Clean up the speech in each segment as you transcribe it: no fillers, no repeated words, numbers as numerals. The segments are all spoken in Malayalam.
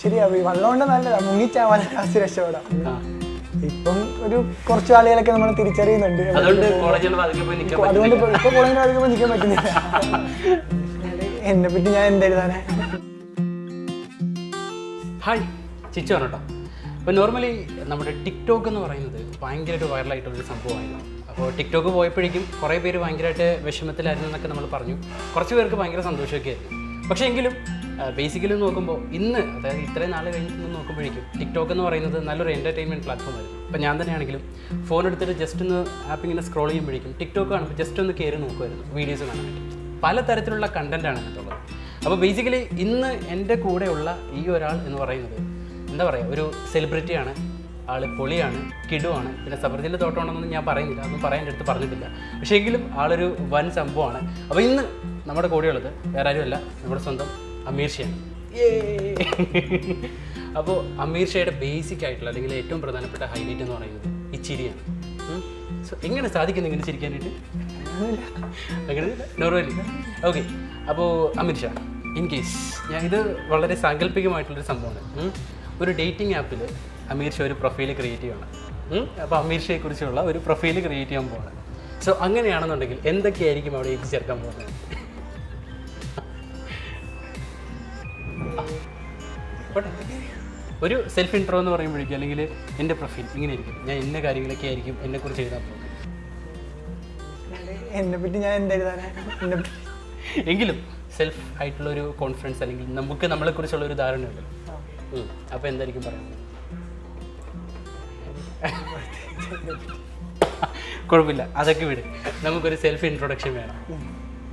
ശരിയാ, വെള്ളം കൊണ്ട് നല്ലതാ, മുങ്ങിച്ചാവാൻ ലാസ്റ്റ് രക്ഷപ്പെടാം. ഇപ്പം ഒരു കുറച്ച് ആളുകളൊക്കെ നമ്മൾ തിരിച്ചറിയുന്നുണ്ട്. അതുകൊണ്ട് ഇപ്പൊ കോളേജിൽ അധികം നിൽക്കാൻ പറ്റുന്നില്ല. എന്നെ പറ്റി ഞാൻ എന്തെഴുതാനാ? ഹായ്, ചിച്ചു ആണ് കേട്ടോ. അപ്പോൾ നോർമലി നമ്മുടെ ടിക്ടോക്ക് എന്ന് പറയുന്നത് ഭയങ്കരമായിട്ട് വൈറലായിട്ടുള്ളൊരു സംഭവമായിരുന്നു. അപ്പോൾ ടിക്ടോക്ക് പോയപ്പോഴേക്കും കുറേ പേര് ഭയങ്കരമായിട്ട് വിഷമത്തിലായിരുന്നു എന്നൊക്കെ നമ്മൾ പറഞ്ഞു. കുറച്ച് പേർക്ക് ഭയങ്കര സന്തോഷമൊക്കെ ആയിരുന്നു. പക്ഷേ എങ്കിലും ബേസിക്കലി നോക്കുമ്പോൾ ഇന്ന്, അതായത് ഇത്രയും നാൾ കഴിഞ്ഞിട്ട് നോക്കുമ്പോഴേക്കും ടിക്ടോക്ക് എന്ന് പറയുന്നത് നല്ലൊരു എൻ്റർടൈൻമെൻറ്റ് പ്ലാറ്റ്ഫോം ആയിരുന്നു. ഇപ്പോൾ ഞാൻ തന്നെയാണെങ്കിലും ഫോൺ എടുത്തിട്ട് ജസ്റ്റ് ഒന്ന് ആപ്പ് ഇങ്ങനെ സ്ക്രോൾ ചെയ്യുമ്പോഴേക്കും ടിക്ടോക്ക് കാണുമ്പോൾ ജസ്റ്റ് ഒന്ന് കയറി നോക്കുമായിരുന്നു വീഡിയോസ് കാണാൻ വേണ്ടി. പലതരത്തിലുള്ള കണ്ടൻറ്റാണ് അതിനകത്തുള്ളത്. അപ്പോൾ ബേസിക്കലി ഇന്ന് എൻ്റെ കൂടെയുള്ള ഈ ഒരാൾ എന്ന് പറയുന്നത് എന്താ പറയുക, ഒരു സെലിബ്രിറ്റിയാണ്. ആൾ പൊളിയാണ്, കിടുവാണ്. പിന്നെ സബർജിൻ്റെ തോട്ടമാണെന്നൊന്നും ഞാൻ പറയുന്നില്ല, അതൊന്നും പറയാൻ അടുത്ത് പറഞ്ഞിട്ടില്ല. പക്ഷേ എങ്കിലും ആളൊരു വൻ സംഭവമാണ്. അപ്പോൾ ഇന്ന് നമ്മുടെ കൂടെയുള്ളത് വേറെ ആരുമല്ല, നമ്മുടെ സ്വന്തം അമീർ ഷയാണ്. അപ്പോൾ അമീർ ഷയുടെ ബേസിക് ആയിട്ടുള്ള അല്ലെങ്കിൽ ഏറ്റവും പ്രധാനപ്പെട്ട ഹൈലൈറ്റ് എന്ന് പറയുന്നത് ഈ ചിരിയാണ്. സോ എങ്ങനെ സാധിക്കുന്നു ഇങ്ങനെ ചിരിക്കാനായിട്ട്? അങ്ങനെ നോർമലി ഓക്കെ. അപ്പോൾ അമീർ ഷാ, ഇൻ കേസ് ഇത് വളരെ സാങ്കല്പികമായിട്ടുള്ളൊരു സംഭവമാണ്. ഒരു ഡേറ്റിംഗ് ആപ്പിൽ അമീർ ഷാ ഒരു പ്രൊഫൈൽ ക്രിയേറ്റ് ചെയ്യണം. അപ്പോൾ അമീർ ഷയെക്കുറിച്ചുള്ള ഒരു പ്രൊഫൈൽ ക്രിയേറ്റ് ചെയ്യാൻ പോകണം. സോ അങ്ങനെയാണെന്നുണ്ടെങ്കിൽ എന്തൊക്കെയായിരിക്കും അവിടെ എഴുതി ചേർക്കാൻ പോകുന്നത്? ഒരു സെൽഫ് ഇൻട്രോ എന്ന് പറയുമ്പോഴേക്കും അല്ലെങ്കിൽ എൻ്റെ പ്രൊഫൈൽ ഇങ്ങനെ ആയിരിക്കും, ഞാൻ ഇന്ന കാര്യങ്ങളൊക്കെ ആയിരിക്കും എന്നെക്കുറിച്ച് എഴുതാൻ പോകുന്നത്. എന്നെ പറ്റി ഞാൻ എന്തെഴുതാനാ? എങ്കിലും സെൽഫ് ആയിട്ടുള്ളൊരു കോൺഫിഡൻസ് അല്ലെങ്കിൽ നമുക്ക് നമ്മളെക്കുറിച്ചുള്ള ഒരു ധാരണ ഉണ്ടല്ലോ. അപ്പോൾ എന്തായിരിക്കും പറയുന്നത്? കുഴപ്പമില്ല, അതൊക്കെ വിട്. നമുക്കൊരു സെൽഫ് ഇൻട്രൊഡക്ഷൻ വേണം.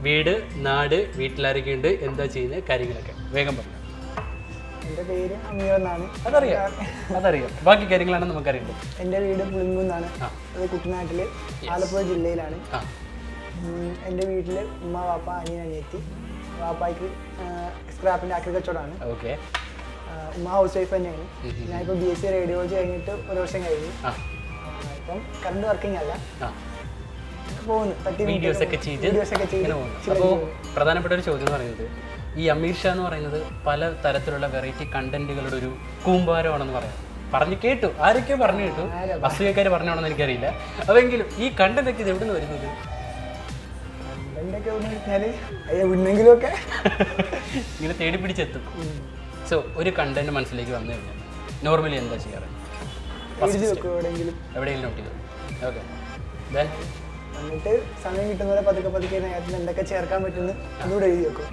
വീട്, നാട്, വീട്ടിലാരൊക്കെയുണ്ട്, എന്താ ചെയ്യുന്നത്, കാര്യങ്ങളൊക്കെ വേഗം പറഞ്ഞു. എൻ്റെ പേര് അമീർ എന്നാണ്. അതറിയാം. ബാക്കി കാര്യങ്ങളാണ് നമുക്കറിയുന്നത്. എൻ്റെ വീട് പുളിങ്കുന്നാണ്. അത് കുട്ടനാട്ടിൽ ആലപ്പുഴ ജില്ലയിലാണ്. എൻ്റെ വീട്ടിൽ ഉമ്മ, വാപ്പ, അനിയൻ, അനിയത്തി. വാപ്പായ്ക്ക് സ്ക്രാപ്പിൻ്റെ അഗ്രികച്ചവടമാണ്. ഓക്കെ. ഉമ്മ ഹൗസ് വൈഫ് തന്നെയാണ്. ഞാനിപ്പോൾ BSc റേഡിയോളജി കഴിഞ്ഞിട്ട് ഒരു വർഷം കഴിഞ്ഞു. ഇപ്പം കറണ്ട് വർക്കിംഗ് അല്ല, പോകുന്നു. വീഡിയോസ് ഒക്കെ ചെയ്ത്. അപ്പോൾ പ്രധാനപ്പെട്ട ഒരു ചോദ്യം എന്ന് പറയുന്നത്, ഈ അമീർ ഷാ എന്ന് പറയുന്നത് പല തരത്തിലുള്ള വെറൈറ്റി കണ്ടന്റുകളുടെ ഒരു കൂമ്പാരമാണെന്ന് പറയാം. പറഞ്ഞു കേട്ടു, ആരൊക്കെയോ പറഞ്ഞു കേട്ടു, അസൂയക്കാർ പറഞ്ഞോണെന്ന് എനിക്കറിയില്ല. അതെങ്കിലും ഈ കണ്ടന്റ് ഒക്കെ ഇത് എവിടെ നിന്ന് വരുന്നത്? ഇങ്ങനെ തേടി പിടിച്ചെത്തും. സോ ഒരു കണ്ടന്റ് മനസ്സിലേക്ക് വന്നു കഴിഞ്ഞാൽ നോർമലി എന്താ ചെയ്യാറ്? എവിടെയെങ്കിലും നോട്ട് ചെയ്തു. ഓക്കെ. ദെൻ എന്നിട്ട് സമയം കിട്ടുന്നവരെ പതുക്കെ പതുക്കെ എന്തൊക്കെ ചേർക്കാൻ പറ്റുമെന്ന് അതുകൂടെ എഴുതി വെക്കും.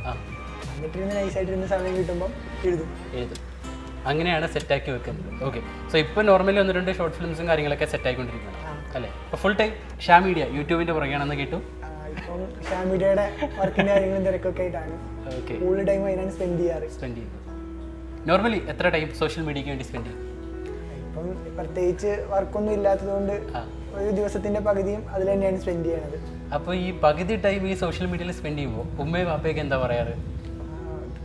എന്നിട്ടിരുന്ന് നൈസായിട്ടിരുന്ന് സമയം കിട്ടുമ്പോൾ എഴുതും. അങ്ങനെയാണ് സെറ്റാക്കി വെക്കുന്നത്. ഓക്കെ. സോ ഇപ്പോൾ നോർമലി 1-2 ഷോർട്ട് ഫിലിംസും കാര്യങ്ങളൊക്കെ സെറ്റായിക്കൊണ്ടിരിക്കുകയാണ് അല്ലേ? ഇപ്പോൾ ഫുൾ ടൈം ഷാ മീഡിയ യൂട്യൂബിൻ്റെ പുറകെയാണെന്ന് കേട്ടു. ഇപ്പം ഷാ മീഡിയയുടെ വർക്കിൻ്റെ കാര്യങ്ങളും തിരക്കൊക്കെ ആയിട്ടാണ്. ഓക്കെ. കൂടുതൽ ടൈം അതിനാണ് സ്പെൻഡ് ചെയ്യുന്നത്. നോർമലി എത്ര ടൈം സോഷ്യൽ മീഡിയയ്ക്ക് വേണ്ടി സ്പെൻഡ് ചെയ്യും? ഇപ്പം പ്രത്യേകിച്ച് വർക്കൊന്നും ഇല്ലാത്തതുകൊണ്ട് ഒരു ദിവസത്തിൻ്റെ പകുതിയും അതിൽ തന്നെയാണ് സ്പെൻഡ് ചെയ്യണത്. അപ്പോൾ ഈ പകുതി ടൈം ഈ സോഷ്യൽ മീഡിയയിൽ സ്പെൻഡ് ചെയ്യുമ്പോൾ ഉമ്മയും വാപ്പയൊക്കെ എന്താ പറയാറ്?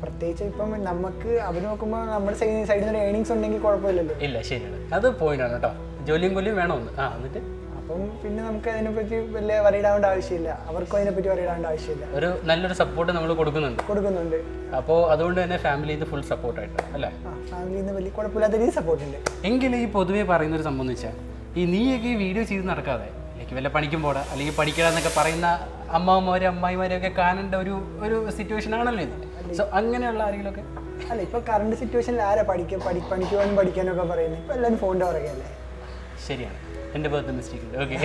പ്രത്യേകിച്ച് ഇപ്പം നമുക്ക് അവർ നോക്കുമ്പോൾ നമ്മുടെ സൈഡിൽ നിന്ന് ഏണിങ്സ് ഉണ്ടെങ്കിൽ കുഴപ്പമില്ലല്ലോ. ഇല്ല, ശരിയാണ്, അത് പോയിന്റാണ് കേട്ടോ. ജോലിയും കൊല്ലിയും വേണമെന്ന്. എന്നിട്ട് അപ്പം പിന്നെ നമുക്ക് അതിനെപ്പറ്റി വലിയ വറിയിടാവേണ്ട ആവശ്യമില്ല, അവർക്കും അതിനെപ്പറ്റി വറിയിടാവേണ്ട ആവശ്യമില്ല. ഒരു നല്ലൊരു സപ്പോർട്ട് നമ്മൾ കൊടുക്കുന്നുണ്ട്. അപ്പോൾ അതുകൊണ്ട് തന്നെ ഫാമിലിയിൽ നിന്ന് ഫുൾ സപ്പോർട്ടായിട്ട് അല്ലേ? ഫാമിലിയിൽ നിന്ന് വലിയ കുഴപ്പമില്ലാത്ത രീതിയിൽ സപ്പോർട്ട് ഉണ്ട്. എങ്കിലും ഈ പൊതുവേ പറയുന്നൊരു സംഭവം എന്ന് വെച്ചാൽ, ഈ നീയൊക്കെ ഈ വീഡിയോ ചെയ്ത് നടക്കാതെ അല്ലെങ്കിൽ വല്ല പണിക്കും പോടാ അല്ലെങ്കിൽ പഠിക്കണമെന്നൊക്കെ പറയുന്ന അമ്മാവന്മാരും അമ്മായിമാരെയൊക്കെ കാണേണ്ട ഒരു സിറ്റുവേഷൻ ആണല്ലോ ഇത്. സോ അങ്ങനെയുള്ള ആരെങ്കിലുമൊക്കെ അല്ല, ഇപ്പോൾ കറണ്ട് സിറ്റുവേഷനിൽ ആരാ പഠിക്കുവാനും പഠിക്കാനൊക്കെ പറയുന്നത്? ഇപ്പോൾ എല്ലാവരും ഫോണിൻ്റെ പുറകെയല്ലേ? ശരിയാണ്, എൻ്റെ ഭാഗത്ത് മിസ്റ്റേക്ക് ഉണ്ട്. ഓക്കെ.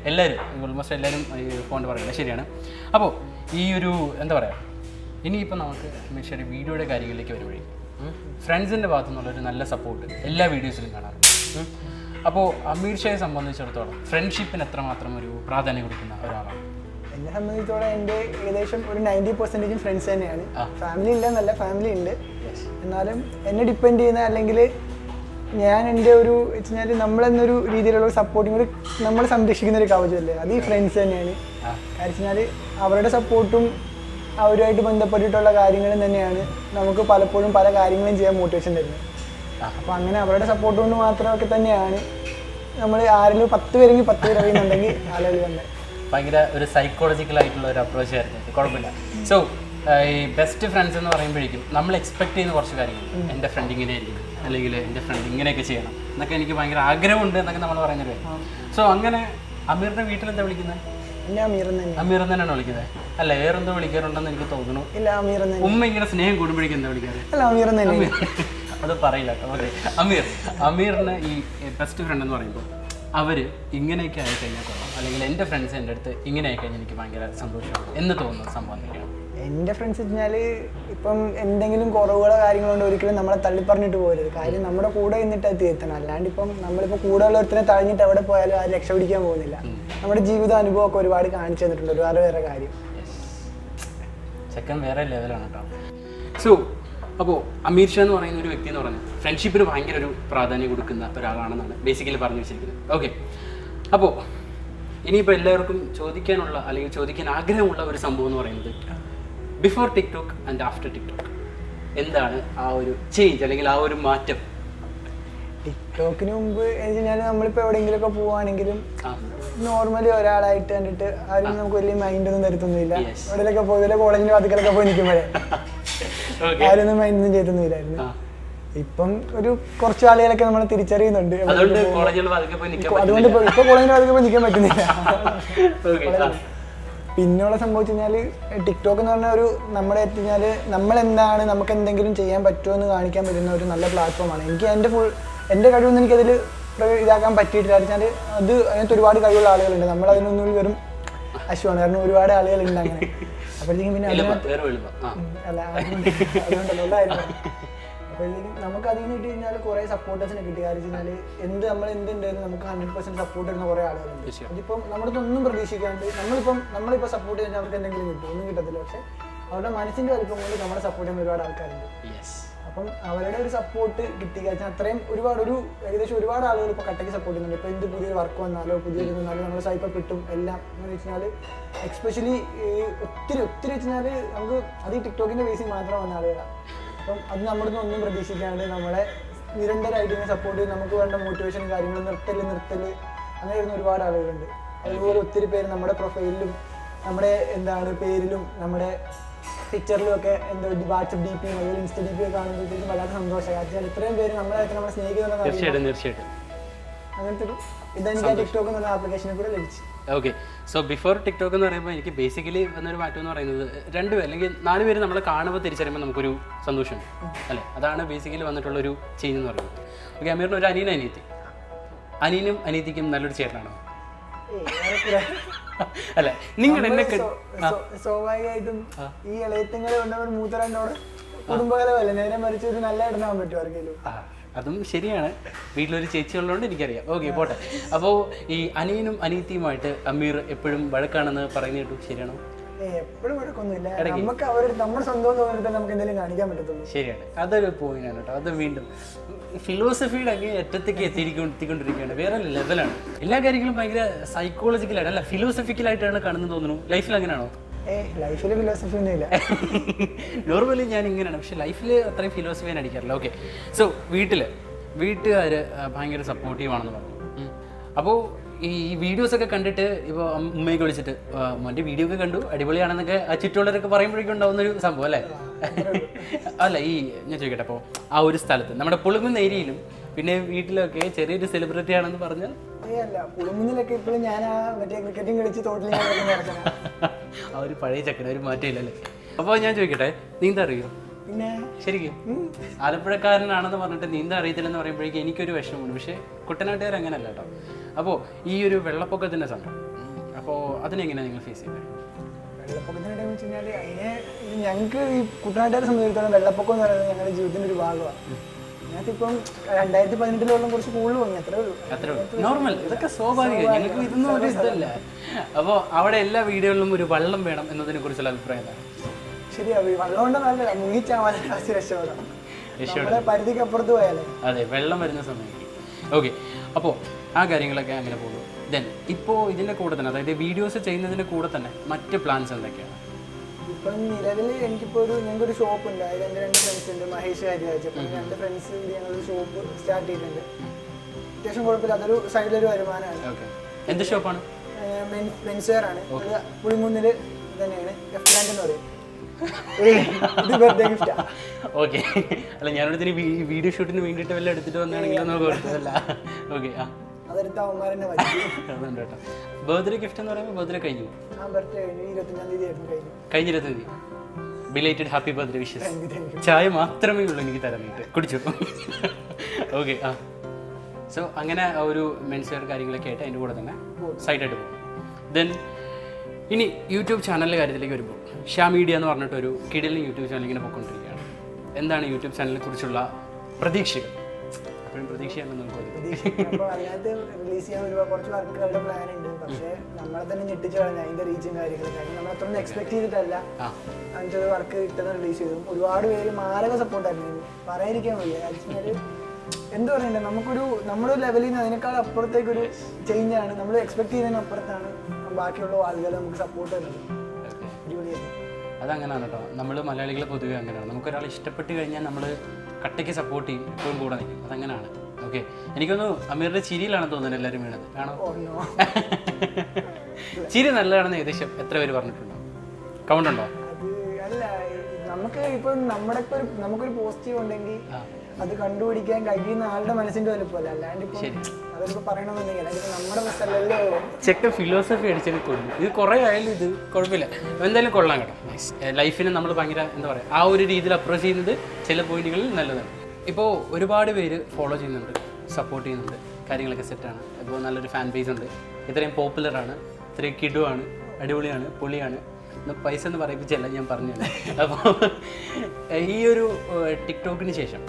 എല്ലാവരും ഓൾമോസ്റ്റ് എല്ലാവരും ഫോണിൻ്റെ പറയുന്നത് ശരിയാണ്. അപ്പോൾ ഈ ഒരു എന്താ പറയുക, ഇനിയിപ്പോൾ നമുക്ക് മിഷയുടെ വീഡിയോയുടെ കാര്യങ്ങളിലേക്ക് വരുമ്പോഴേ ഫ്രണ്ട്സിൻ്റെ ഭാഗത്തു നിന്നുള്ളൊരു നല്ല സപ്പോർട്ട് എല്ലാ വീഡിയോസിലും കാണാറുണ്ട്. അപ്പോൾ അമീർ ഷയെ സംബന്ധിച്ചിടത്തോളം ഫ്രണ്ട്ഷിപ്പിന് എത്രമാത്രം ഒരു പ്രാധാന്യം കൊടുക്കുന്ന ഒരാളാണ്? എന്നെ സംബന്ധിച്ചിടത്തോളം എൻ്റെ ഏകദേശം ഒരു 90% ഫ്രണ്ട്സ് തന്നെയാണ്. ഫാമിലി ഇല്ല എന്നല്ല, ഫാമിലി ഉണ്ട്. എന്നാലും എന്നെ ഡിപ്പെൻഡ് ചെയ്യുന്ന അല്ലെങ്കിൽ ഞാൻ എൻ്റെ ഒരു വെച്ചാൽ നമ്മളെന്നൊരു രീതിയിലുള്ള സപ്പോർട്ടും കൂടി നമ്മൾ സംരക്ഷിക്കുന്ന ഒരു കവചമല്ലേ, അത് ഈ ഫ്രണ്ട്സ് തന്നെയാണ്. കാരണം വെച്ചാൽ അവരുടെ സപ്പോർട്ടും അവരുമായിട്ട് ബന്ധപ്പെട്ടിട്ടുള്ള കാര്യങ്ങളും തന്നെയാണ് നമുക്ക് പലപ്പോഴും പല കാര്യങ്ങളും ചെയ്യാൻ മോട്ടിവേഷൻ തരുന്നത്. അപ്പോൾ അങ്ങനെ അവരുടെ സപ്പോർട്ട് കൊണ്ട് മാത്രമൊക്കെ തന്നെയാണ് നമ്മൾ ആരെങ്കിലും 10 പേരെങ്കിൽ 10 പേര് അറിയുന്നുണ്ടെങ്കിൽ ആളുകൾ തന്നെ ഭയങ്കര ഒരു സൈക്കോളജിക്കൽ ആയിട്ടുള്ള ഒരു അപ്രോച്ച് ആയിരുന്നു. കുഴപ്പമില്ല. സോ ഈ ബെസ്റ്റ് ഫ്രണ്ട്സ് എന്ന് പറയുമ്പോഴേക്കും നമ്മൾ എക്സ്പെക്ട് ചെയ്യുന്ന കുറച്ച് കാര്യങ്ങൾ, എൻ്റെ ഫ്രണ്ട് ഇങ്ങനെ ആയിരിക്കും, അല്ലെങ്കിൽ എൻ്റെ ഫ്രണ്ട് ഇങ്ങനെയൊക്കെ ചെയ്യണം എന്നൊക്കെ എനിക്ക് ഭയങ്കര ആഗ്രഹമുണ്ട് എന്നൊക്കെ നമ്മൾ പറയുന്നൊരു കാര്യം. സോ അങ്ങനെ അമീറിൻ്റെ വീട്ടിലെന്താ വിളിക്കുന്നത്? അമീർ തന്നെയാണ് വിളിക്കുന്നത് അല്ലേ? വേറെന്തോ വിളിക്കാറുണ്ടെന്ന് എനിക്ക് തോന്നുന്നു. ഉമ്മ ഇങ്ങനെ സ്നേഹം കൂടുമ്പോഴേക്കും എന്താ വിളിക്കാറ്? അത് പറയില്ല കേട്ടോ. അതെ, അമീറിന് ഈ ബെസ്റ്റ് ഫ്രണ്ട് എന്ന് പറയുമ്പോൾ അവർ ഇങ്ങനെയൊക്കെ ആയിക്കഴിഞ്ഞാൽ കൊള്ളാം, അല്ലെങ്കിൽ എൻ്റെ ഫ്രണ്ട്സ് എൻ്റെ അടുത്ത് ഇങ്ങനെ ആയിക്കഴിഞ്ഞാൽ എനിക്ക് ഭയങ്കര സന്തോഷമാണ് എന്ന് തോന്നുന്ന സംഭവം എന്തൊക്കെയാണ്? എൻ്റെ ഫ്രണ്ട്സ് വെച്ചാൽ ഇപ്പം എന്തെങ്കിലും കുറവുകളോ കാര്യങ്ങളുണ്ടോ ഒരിക്കലും നമ്മളെ തള്ളിപ്പറഞ്ഞിട്ട് പോകരുത്. കാര്യം നമ്മുടെ കൂടെ നിന്നിട്ട് അത് തീർത്തണം. അല്ലാണ്ട് ഇപ്പം നമ്മളിപ്പോൾ കൂടെ ഉള്ളൊരുത്തനെ തഴഞ്ഞിട്ട് എവിടെ പോയാലും ആരും രക്ഷപിടിക്കാൻ പോകുന്നില്ല. നമ്മുടെ ജീവിത അനുഭവമൊക്കെ ഒരുപാട് കാണിച്ചു തന്നിട്ടുണ്ട്, ഒരുപാട് വേറെ കാര്യം. സെക്കൻ വേറെ ലെവലാണ് കേട്ടോ. സോ അപ്പോൾ അമീർ ഷാ എന്ന് പറയുന്ന ഒരു വ്യക്തി എന്ന് പറഞ്ഞാൽ ഫ്രണ്ട്ഷിപ്പിന് ഭയങ്കര ഒരു പ്രാധാന്യം കൊടുക്കുന്ന ഒരാളാണെന്നാണ് ബേസിക്കലി പറഞ്ഞു വെച്ചിരിക്കുന്നത്. ഓക്കെ, അപ്പോൾ ഇനിയിപ്പോൾ എല്ലാവർക്കും ചോദിക്കാനുള്ള അല്ലെങ്കിൽ ചോദിക്കാൻ ആഗ്രഹമുള്ള ഒരു സംഭവം എന്ന് പറയുന്നത് before TikTok and after TikTok എന്താണ് ആ ഒരു ചേഞ്ച് അല്ലെങ്കിൽ ആ ഒരു മാറ്റം? ടിക്ടോക്കിന് മുമ്പ് കഴിഞ്ഞാൽ നമ്മളിപ്പോൾ എവിടെയെങ്കിലുമൊക്കെ പോവുകയാണെങ്കിലും നോർമലി ഒരാളായിട്ട് കണ്ടിട്ട് ആരും നമുക്ക് വലിയ മൈൻഡൊന്നും തരുത്തൊന്നുമില്ല. എവിടെയൊക്കെ പോയി വല്ല കോളേജിൻ്റെ വാതിക്കലൊക്കെ പോയി നിൽക്കുമ്പോഴേ ആരൊന്നും മൈൻഡൊന്നും ചെയ്തൊന്നുമില്ലായിരുന്നു. ഇപ്പം ഒരു കുറച്ച് ആളുകളൊക്കെ നമ്മൾ തിരിച്ചറിയുന്നുണ്ട്. അതുകൊണ്ട് ഇപ്പോൾ കോളേജിൻ്റെ വാതിക്കൽ പോയി നിൽക്കാൻ പറ്റുന്നില്ല. പിന്നെയുള്ള സംഭവിച്ചു കഴിഞ്ഞാൽ ടിക്ടോക്ക് എന്ന് പറഞ്ഞാൽ ഒരു നമ്മുടെ എത്തിക്കഴിഞ്ഞാൽ നമ്മളെന്താണ്, നമുക്ക് എന്തെങ്കിലും ചെയ്യാൻ പറ്റുമോ എന്ന് കാണിക്കാൻ പറ്റുന്ന ഒരു നല്ല പ്ലാറ്റ്ഫോമാണ്. എനിക്ക് എൻ്റെ കഴിവൊന്നും എനിക്കതിൽ ഇതാക്കാൻ പറ്റിയിട്ടില്ല. വെച്ചാൽ അത് അതിനകത്ത് ഒരുപാട് കഴിവുള്ള ആളുകളുണ്ട്. നമ്മളതിനൊന്നും വെറും അശ്വമാണ്, കാരണം ഒരുപാട് ആളുകളുണ്ട് അങ്ങനെ. അപ്പോഴത്തേക്കും പിന്നെ അല്ല അതുകൊണ്ടല്ലോ ഉള്ളതായിരുന്നു. അപ്പോഴത്തേക്കും നമുക്ക് അതിൽ നിന്ന് കിട്ടി കഴിഞ്ഞാൽ കുറേ സപ്പോർട്ടേഴ്സിനെ കിട്ടി. കാര്യം വെച്ചാൽ നമ്മൾ എന്തുണ്ടായിരുന്നു നമുക്ക് 100% സപ്പോർട്ട് ചെയ്യുന്ന കുറേ ആളുകളുണ്ട്. അതിപ്പം നമ്മുടെ ഒന്നും പ്രതീക്ഷിക്കാണ്ട് നമ്മളിപ്പോൾ സപ്പോർട്ട് ചെയ്യുന്ന അവർക്ക് എന്തെങ്കിലും കിട്ടും, ഒന്നും കിട്ടത്തില്ല. പക്ഷെ അവരുടെ മനസ്സിൻ്റെ വലിപ്പം കൊണ്ട് നമ്മളെ സപ്പോർട്ട് ചെയ്യുന്ന ഒരുപാട് ആൾക്കാരുണ്ട്. അപ്പം അവരുടെ ഒരു സപ്പോർട്ട് കിട്ടി കഴിഞ്ഞാൽ അത്രയും ഏകദേശം ഒരുപാട് ആളുകൾ ഇപ്പോൾ കട്ടയ്ക്ക് സപ്പോർട്ട് ചെയ്യുന്നുണ്ട്. ഇപ്പോൾ എന്ത് പുതിയൊരു വർക്ക് വന്നാലോ പുതിയൊരു വന്നാലോ നമ്മൾ സ്വൈപ്പ് കിട്ടും എല്ലാം എന്ന് വെച്ച് കഴിഞ്ഞാൽ എക്സ്പെഷ്യലി ഒത്തിരി വെച്ച് കഴിഞ്ഞാൽ നമുക്ക് അത് ഈ ടിക്ടോക്കിൻ്റെ ബേസിൽ മാത്രം വന്ന ആളുകളാണ്. അപ്പം അത് നമ്മുടെ ഒന്നും പ്രതീക്ഷിക്കാണ്ട് നമ്മളെ നിരന്തരമായിട്ട് ഇങ്ങനെ സപ്പോർട്ട് ചെയ്ത് നമുക്ക് വേണ്ട മോട്ടിവേഷൻ കാര്യങ്ങൾ നിർത്തൽ അങ്ങനെ വരുന്ന ഒരുപാട് ആളുകളുണ്ട്. അതുപോലെ ഒത്തിരി പേര് നമ്മുടെ പ്രൊഫൈലിലും നമ്മുടെ പേരിലും നമ്മുടെ പിക്ചറിലും ഒക്കെ വാട്സപ്പ് ഡി പിയും അതുപോലെ ഇൻസ്റ്റ ഡി പി ഒക്കെ കാണുമ്പോഴത്തേക്കും വളരെ സന്തോഷമായി. ഇത്രയും പേര് നമ്മളെ സ്നേഹിക്കുന്നുണ്ടെന്ന് അങ്ങനത്തെ ഒരു ഇതെനിക്ക് ടിക്ടോക്ക് എന്നുള്ള ആപ്ലിക്കേഷനെ കൂടെ ലഭിച്ചു. ഓക്കെ, സോ ബിഫോർ ടിക്ടോക്ക് എന്ന് പറയുമ്പോൾ എനിക്ക് ബേസിക്കലി വന്നൊരു മാറ്റം എന്ന് പറയുന്നത് 2 പേര് അല്ലെങ്കിൽ 4 പേര് നമ്മളെ കാണുമ്പോൾ തിരിച്ചറിയുമ്പോൾ നമുക്കൊരു സന്തോഷമുണ്ട് അല്ലേ? അതാണ് ബേസിക്കലി വന്നിട്ടുള്ളൊരു ചേഞ്ച് എന്ന് പറയുന്നത്. ഓക്കെ, അമീറിന് ഒരു അനിയനും അനിയത്തിക്കും നല്ലൊരു ചേട്ടനാണോ? അല്ല, നിങ്ങൾ എന്നെ സ്വാഭാവികമായിട്ടും ഈ ഇളയത്തങ്ങളെ കൊണ്ടവർ മൂത്തരനോട് കുടുംബകലമല്ല, നേരെ മറിച്ച് ഒരു നല്ല ഇടനാൻ പറ്റും ആർക്കെങ്കിലും. അതും ശരിയാണ്, വീട്ടിലൊരു ചേച്ചി ഉള്ളതുകൊണ്ട് എനിക്കറിയാം. ഓക്കെ, പോട്ടെ. അപ്പോൾ ഈ അനിയനും അനിയത്തിയുമായിട്ട് അമീർ എപ്പോഴും വഴക്കാണെന്ന് പറയുന്ന കേട്ടു, ശരിയാണോ? എപ്പോഴും വഴക്കൊന്നുമില്ല, നമുക്ക് നമ്മുടെ സ്വന്തം തോന്നിട്ട് നമുക്ക് എന്തെങ്കിലും കാണിക്കാൻ പറ്റത്തുള്ളൂ. ശരിയാണ്, അതൊരു പോയിന്റാണ് കേട്ടോ. അത് വീണ്ടും ഫിലോസഫിയുടെ ഒക്കെ അറ്റത്തേക്ക് എത്തിക്കൊണ്ടിരിക്കുകയാണ്, വേറെ ലെവലാണ്. എല്ലാ കാര്യങ്ങളും ഭയങ്കര സൈക്കോളജിക്കലായിട്ട് അല്ല ഫിലോസഫിക്കലായിട്ടാണ് കാണുന്നത് തോന്നുന്നു. ലൈഫിൽ അങ്ങനെയാണോ? ലൈഫിൽ ഫിലോസഫി ഒന്നും ഇല്ല. നോർമലി ഞാൻ ഇങ്ങനെയാണ്, പക്ഷെ ലൈഫിൽ അത്രയും ഫിലോസഫി ഞാൻ അടിക്കാറില്ല. ഓക്കെ, സോ വീട്ടുകാർ ഭയങ്കര സപ്പോർട്ടീവാണെന്ന് പറഞ്ഞു. അപ്പോൾ ഈ വീഡിയോസൊക്കെ കണ്ടിട്ട് ഇപ്പോൾ ഉമ്മയൊക്കെ വിളിച്ചിട്ട് മോൻ്റെ വീഡിയോ ഒക്കെ കണ്ടു അടിപൊളിയാണെന്നൊക്കെ ചുറ്റുള്ളവരൊക്കെ പറയുമ്പോഴേക്കും ഉണ്ടാവുന്നൊരു സംഭവം അല്ലേ? അല്ല, ഈ ഞാൻ ചോദിക്കട്ടെ, അപ്പോൾ ആ ഒരു സ്ഥലത്ത് നമ്മുടെ പുളുങ്ങുന്ന ഏരിയയിലും പിന്നെ വീട്ടിലൊക്കെ ചെറിയൊരു സെലിബ്രിറ്റി ആണെന്ന് പറഞ്ഞാൽ പുളുങ്ങുന്നിലൊക്കെ ഇപ്പോഴും ഞാൻ ക്രിക്കറ്റും കളിച്ച് തോട്ടിൽ ആ ഒരു പഴയ ചക്കന ഒരു മാറ്റമില്ലല്ലേ? അപ്പോൾ ഞാൻ ചോദിക്കട്ടെ, നീന്താ അറിയോ? പിന്നെ ശരിക്കും ആലപ്പുഴക്കാരനാണെന്ന് പറഞ്ഞിട്ട് നീന്താ അറിയത്തില്ലെന്ന് പറയുമ്പോഴേക്കും എനിക്കൊരു വിഷമമുണ്ട്. പക്ഷേ കുട്ടനാട്ടുകാർ അങ്ങനെയല്ല കേട്ടോ. അപ്പോൾ ഈ ഒരു വെള്ളപ്പൊക്കത്തിൻ്റെ സമയം, അപ്പോൾ അതിനെങ്ങനെയാണ് നിങ്ങൾ ഫേസ് ചെയ്യുന്നത്? വെള്ളപ്പൊക്കത്തിൻ്റെ ടൈം വെച്ച് കഴിഞ്ഞാൽ ഞങ്ങൾക്ക് ഈ കുട്ടനാട്ടുകാരെ സംബന്ധിച്ചിടത്തോളം വെള്ളപ്പൊക്കം എന്ന് പറയുന്നത് ഞങ്ങളുടെ ജീവിതത്തിൻ്റെ ഒരു ഭാഗമാണ്. ഞങ്ങൾക്കിപ്പം 2018 വെള്ളം കുറച്ച് കൂടുതൽ പോയി, അത്രേ ഉള്ളൂ. നോർമൽ, ഇതൊക്കെ സ്വാഭാവികം, ഞങ്ങൾക്ക് ഇതൊന്നും ഒരു ഇതല്ല. അപ്പോൾ അവിടെ എല്ലാ വീടുകളിലും ഒരു വെള്ളം വേണം എന്നതിനെ കുറിച്ചുള്ള അഭിപ്രായം എന്താണ്? ശരിയാ, വെള്ളം കൊണ്ട് നല്ല മുങ്ങിച്ചാൽ രക്ഷപ്പെടാം, പരിധിക്ക് അപ്പുറത്ത് പോയാലേ. അതെ, വെള്ളം വരുന്ന സമയം. ഓക്കെ, അപ്പോൾ ആ കാര്യങ്ങളൊക്കെ അങ്ങനെ പോകുന്നു. ദെൻ ഇപ്പോൾ ഇതിൻ്റെ കൂടെ തന്നെ, അതായത് വീഡിയോസ് ചെയ്യുന്നതിൻ്റെ കൂടെ തന്നെ മറ്റ് പ്ലാൻസ് എന്തൊക്കെയാണ്? ഇപ്പം നിലവിൽ ഞങ്ങൾക്കൊരു ഷോപ്പ് ഉണ്ട്. അതിൽ എൻ്റെ 2 ഫ്രണ്ട്സ് ഉണ്ട്, മഹേഷ് ഹരിരാജ്. അപ്പം 2 ഫ്രണ്ട്സ് കൂടി ഞങ്ങളൊരു ഷോപ്പ് സ്റ്റാർട്ട് ചെയ്തിട്ടുണ്ട്. അത്യാവശ്യം കുഴപ്പമില്ല, അതൊരു സൈഡിലൊരു വരുമാനമാണ്. എന്ത് ഷോപ്പാണ്? മെൻസ് വെയർ ആണ്. പുളിങ്കുന്നിൽ തന്നെയാണ്, ലെഫ്റ്റ് ഹാൻഡ് എന്ന് പറയും. ഇത് ബർത്ത്ഡേ ഗിഫ്റ്റാ. ഓക്കെ, അല്ല ഞാനിവിടെ വീഡിയോ ഷൂട്ടിന് വേണ്ടിയിട്ട് വല്ല എടുത്തിട്ട് വന്നാണെങ്കിലും നമുക്ക് കൊടുത്തതല്ല. ഓക്കെ, ആ അതെടുത്ത് അവന്മാർ തന്നെ വായിച്ചു. അതുണ്ട് കേട്ടോ. ബർത്ത്ഡേ ഗിഫ്റ്റ് എന്ന് പറയുമ്പോൾ ബർത്ത്ഡേ കഴിഞ്ഞു. ആ ബർത്ത്ഡേ കഴിഞ്ഞു, 25-ാം തീയതി ആയിരുന്നു കഴിഞ്ഞു. കഴിഞ്ഞ 25 ബിലേറ്റഡ് ഹാപ്പി ബർത്ത്ഡേ വിഷസ്. ചായ മാത്രമേ ഉള്ളൂ എനിക്ക് തരാനായിട്ട്, കുടിച്ചു. ഓക്കെ, ആ സോ അങ്ങനെ ഒരു മെൻസ് വെയർ കാര്യങ്ങളൊക്കെ ആയിട്ട് അതിൻ്റെ കൂടെ തന്നെ സൈഡായിട്ട് പോകും. ദെൻ ഇനി യൂട്യൂബ് ചാനലിൻ്റെ കാര്യത്തിലേക്ക് വരുമ്പോൾ ഷാ മീഡിയ എന്ന് പറഞ്ഞിട്ടൊരു കിടിലൻ യൂട്യൂബ് ചാനൽ ഇങ്ങനെ പോയിക്കൊണ്ടിരിക്കുകയാണ്. എന്താണ് യൂട്യൂബ് ചാനലിനെ കുറിച്ചുള്ള പ്രതീക്ഷകൾ? അപ്പോഴും പ്രതീക്ഷയാണ് നമുക്ക്. അപ്പോൾ അതിനകത്ത് റിലീസ് ചെയ്യാൻ കുറച്ച് വർക്കുകളുടെ പ്ലാൻ ഉണ്ട്. പക്ഷേ നമ്മളെ തന്നെ ഞെട്ടിച്ച് കളഞ്ഞ അതിൻ്റെ റീച്ചും കാര്യങ്ങളൊക്കെ നമ്മൾ അത്രയൊന്നും എക്സ്പെക്ട് ചെയ്തിട്ടല്ല അങ്ങനത്തെ വർക്ക് കിട്ടുന്ന റിലീസ് ചെയ്തു. ഒരുപാട് പേര് മാരക സപ്പോർട്ടായിരുന്നു, പറയാതിരിക്കാൻ വയ്യ. ആക്ച്വലി എന്ത് പറയണ്ടേ, നമ്മുടെ ലെവലിൽ നിന്ന് അതിനേക്കാൾ അപ്പുറത്തേക്കൊരു ചേഞ്ചാണ്. നമ്മൾ എക്സ്പെക്ട് ചെയ്യുന്നതിന് അപ്പുറത്താണ് ബാക്കിയുള്ള ആളുകൾ നമുക്ക് സപ്പോർട്ട് തരുന്നത്. അതങ്ങനെയാണ് കേട്ടോ. നമ്മൾ മലയാളികൾ പൊതുവെ അങ്ങനെയാണ്. നമുക്കൊരാൾ ഇഷ്ടപ്പെട്ട് കഴിഞ്ഞാൽ നമ്മൾ കട്ടയ്ക്ക് സപ്പോർട്ട് ചെയ്യും, എപ്പോഴും കൂടെ നിൽക്കും. അതങ്ങനെയാണ്. ഓക്കെ, എനിക്കൊന്ന് അമീറിൻ്റെ ചിരിയിലാണെന്ന് തോന്നുന്നത് എല്ലാവരും വീണത്. കാണോ, ചിരി നല്ലതാണെന്ന് ഏകദേശം എത്ര പേര് പറഞ്ഞിട്ടുണ്ടോ? കൗണ്ട് ഉണ്ടോ? അല്ല, നമുക്ക് ഇപ്പം നമുക്കൊരു പോസിറ്റീവ് ഉണ്ടെങ്കിൽ അത് കണ്ടുപിടിക്കാൻ കഴിയുന്ന ആളുടെ മനസ്സിന്റെ വലുപ്പമല്ല. അല്ലാണ്ട് ഇപ്പൊ അതൊക്കെ പറയണമെന്നുണ്ടെങ്കിൽ അല്ലെങ്കിൽ നമ്മുടെ ബസ്സല്ലല്ലോ. ചെക്ക് ഫിലോസഫി അടിച്ചതിന് കൊള്ളു. ഇത് കുറേ ആയാലും ഇത് കുഴപ്പമില്ല, എന്തായാലും കൊള്ളാം കേട്ടോ. ലൈഫിനെ നമ്മൾ ഭയങ്കര എന്താ പറയുക, ആ ഒരു രീതിയിൽ അപ്രോച്ച് ചെയ്യുന്നത് ചില പോയിന്റുകളിൽ നല്ലതാണ്. ഇപ്പോൾ ഒരുപാട് പേര് ഫോളോ ചെയ്യുന്നുണ്ട്, സപ്പോർട്ട് ചെയ്യുന്നുണ്ട്, കാര്യങ്ങളൊക്കെ സെറ്റാണ്. ഇപ്പോൾ നല്ലൊരു ഫാൻ ബേസ് ഉണ്ട്, ഇത്രയും പോപ്പുലറാണ്, ഇത്രയും കിടുവാണ്, അടിപൊളിയാണ്, പൊളിയാണ്. പൈസ എന്ന് പറയിപ്പിച്ചല്ല ഞാൻ പറഞ്ഞത്. അപ്പോൾ ഈ ഒരു ടിക്ടോക്കിന് ശേഷം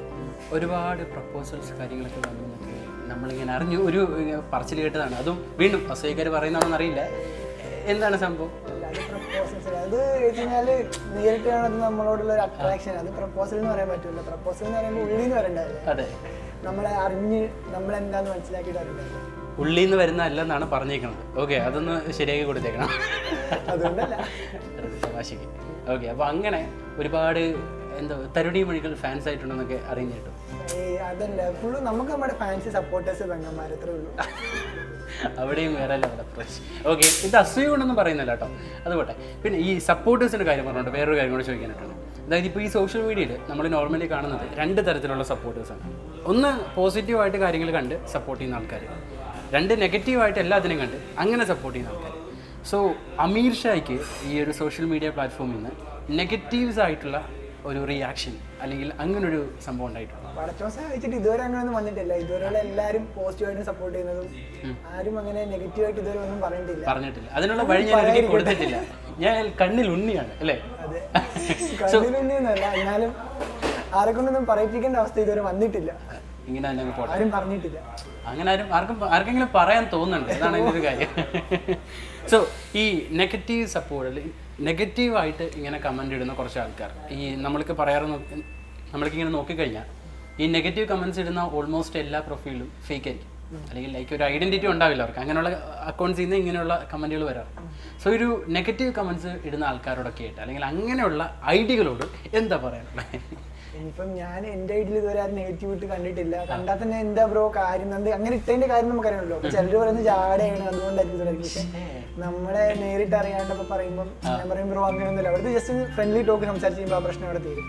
ഒരുപാട് പ്രപ്പോസൽസ് കാര്യങ്ങളൊക്കെ വന്നു എന്നൊക്കെ നമ്മളിങ്ങനെ അറിഞ്ഞു. ഒരു പറച്ചിൽ കേട്ടതാണ്. അതും വീണ്ടും അസൂയക്കാർ പറയുന്നതാണെന്ന് അറിയില്ല. എന്താണ് സംഭവം? അത് വെച്ചാല് നേരിട്ട് കാണുന്നത് നമ്മളോടുള്ള ഒരു അട്രാക്ഷൻ. അത് പ്രപ്പോസൽ എന്ന് പറയാൻ പറ്റില്ല. പ്രപ്പോസൽ എന്ന് പറയുമ്പോൾ ഉള്ളിൽ നിന്ന് വരണ്ടാവില്ല. അതെ, നമ്മളെ അറിഞ്ഞ് നമ്മളെന്താന്ന് മനസ്സിലാക്കിയിട്ട് അറിയണ്ടാവില്ല. ഉള്ളിൽ നിന്ന് വരുന്ന അല്ലെന്നാണ് പറഞ്ഞേക്കുന്നത്. ഓക്കെ, അതൊന്ന് ശരിയാക്കി കൊടുത്തേക്കണം. അതുകൊണ്ടല്ല തമാശക്ക്. ഓക്കെ, അപ്പോൾ അങ്ങനെ ഒരുപാട് എന്തോ തരുണി മണികൾ ഫാൻസ് ആയിട്ടുണ്ടെന്നൊക്കെ അറിഞ്ഞു കേട്ടോ. അതല്ല, ഫുള്ള് നമുക്ക് നമ്മുടെ ഫാൻസ് സപ്പോർട്ടേഴ്സ് പെങ്ങന്മാർ അത്രേ ഉള്ളൂ. അവിടെയും വേറെ ലെവൽ അപ്രോച്ച്. ഓക്കെ, ഇത് അസൂയ കൊണ്ടൊന്നും പറയുന്നില്ല കേട്ടോ, അതുപോട്ടെ. പിന്നെ ഈ സപ്പോർട്ടേഴ്സിൻ്റെ കാര്യം പറഞ്ഞുകൊണ്ട് വേറൊരു കാര്യം കൂടെ ചോദിക്കാനായിട്ടാണ്. അതായത് ഇപ്പോൾ ഈ സോഷ്യൽ മീഡിയയിൽ നമ്മൾ നോർമലി കാണുന്നത് 2 തരത്തിലുള്ള സപ്പോർട്ടേഴ്സാണ്. ഒന്ന് പോസിറ്റീവായിട്ട് കാര്യങ്ങൾ കണ്ട് സപ്പോർട്ട് ചെയ്യുന്ന ആൾക്കാർ, 2 നെഗറ്റീവായിട്ട് എല്ലാത്തിനും കണ്ട് അങ്ങനെ സപ്പോർട്ട് ചെയ്യുന്ന ആൾക്കാർ. സോ അമീർ ഷായ്ക്ക് ഈ ഒരു സോഷ്യൽ മീഡിയ പ്ലാറ്റ്ഫോമിൽ നിന്ന് നെഗറ്റീവ്സ് ആയിട്ടുള്ള ഒരു റിയാക്ഷൻ അല്ലെങ്കിൽ അങ്ങനൊരു സംഭവം ഉണ്ടായിട്ടുണ്ട്? വെച്ചിട്ട് ഇതുവരെ അങ്ങനെയൊന്നും വന്നിട്ടില്ല. ഇതുവരെയുള്ള എല്ലാവരും പോസിറ്റീവായിട്ട് സപ്പോർട്ട് ചെയ്യുന്നതും ആരും അങ്ങനെ നെഗറ്റീവായിട്ട് ഇതുവരെ ഒന്നും പറഞ്ഞിട്ടില്ല. അതിനുള്ള വഴി ഞാൻ ഒരിക്കലും കൊടുത്തിട്ടില്ല. ഞാൻ കണ്ണിൽ ഉണ്ണിയാണ് അല്ലേ? അതെ, കണ്ണിൽ ഉണ്ണിയൊന്നുമല്ല, എന്നാലും ആരെ കൊണ്ടൊന്നും പറയിപ്പിക്കേണ്ട അവസ്ഥ ഇതുവരെ വന്നിട്ടില്ല. ഇങ്ങനെ ആരും പറഞ്ഞിട്ടില്ല. അങ്ങനെ ആർക്കെങ്കിലും പറയാൻ തോന്നുന്നുണ്ട്, അതാണ് എൻ്റെ ഒരു കാര്യം. സോ ഈ നെഗറ്റീവ് സപ്പോർട്ട്, നെഗറ്റീവായിട്ട് ഇങ്ങനെ കമൻ്റ് ഇടുന്ന കുറച്ച് ആൾക്കാർ, ഈ നമ്മൾക്കിങ്ങനെ നോക്കിക്കഴിഞ്ഞാൽ ഈ നെഗറ്റീവ് കമൻറ്റ്സ് ഇടുന്ന ഓൾമോസ്റ്റ് എല്ലാ പ്രൊഫൈലും ഫേക്ക് ആയിരിക്കും. അല്ലെങ്കിൽ ലൈക്ക് ഒരു ഐഡൻറ്റിറ്റി ഉണ്ടാവില്ല അവർക്ക്. അങ്ങനെയുള്ള അക്കൗണ്ട്സിൽ നിന്ന് ഇങ്ങനെയുള്ള കമൻറ്റുകൾ വരാറ്. സോ ഒരു നെഗറ്റീവ് കമൻറ്റ്സ് ഇടുന്ന ആൾക്കാരോടൊക്കെ ആയിട്ട് അല്ലെങ്കിൽ അങ്ങനെയുള്ള ഐഡിയകളോട് എന്താ പറയാനുള്ളത്? ഇനിയിപ്പം ഞാൻ എൻ്റെ ഐഡിയിൽ ഇതുവരെ ആരും നെഗറ്റീവ് ഇട്ട് കണ്ടിട്ടില്ല. കണ്ടാൽ തന്നെ എന്താ ബ്രോ കാര്യം അങ്ങനെ ഇട്ടതിൻ്റെ കാര്യം നമുക്കറിയാമല്ലോ. അപ്പോൾ ചിലർ പറയുന്നത് ജാടയാണ്, അതുകൊണ്ടായിരിക്കും. പക്ഷേ നമ്മളെ നേരിട്ട് അറിയാണ്ടപ്പോൾ പറയുമ്പോൾ ഞാൻ പറയും ബ്രോ അങ്ങനെയൊന്നുമില്ല. അവിടുത്തെ ജസ്റ്റ് ഫ്രണ്ട്ലി ടോക്ക് സംസാരിച്ച് കഴിയുമ്പോൾ ആ പ്രശ്നം അവിടെ തീരും.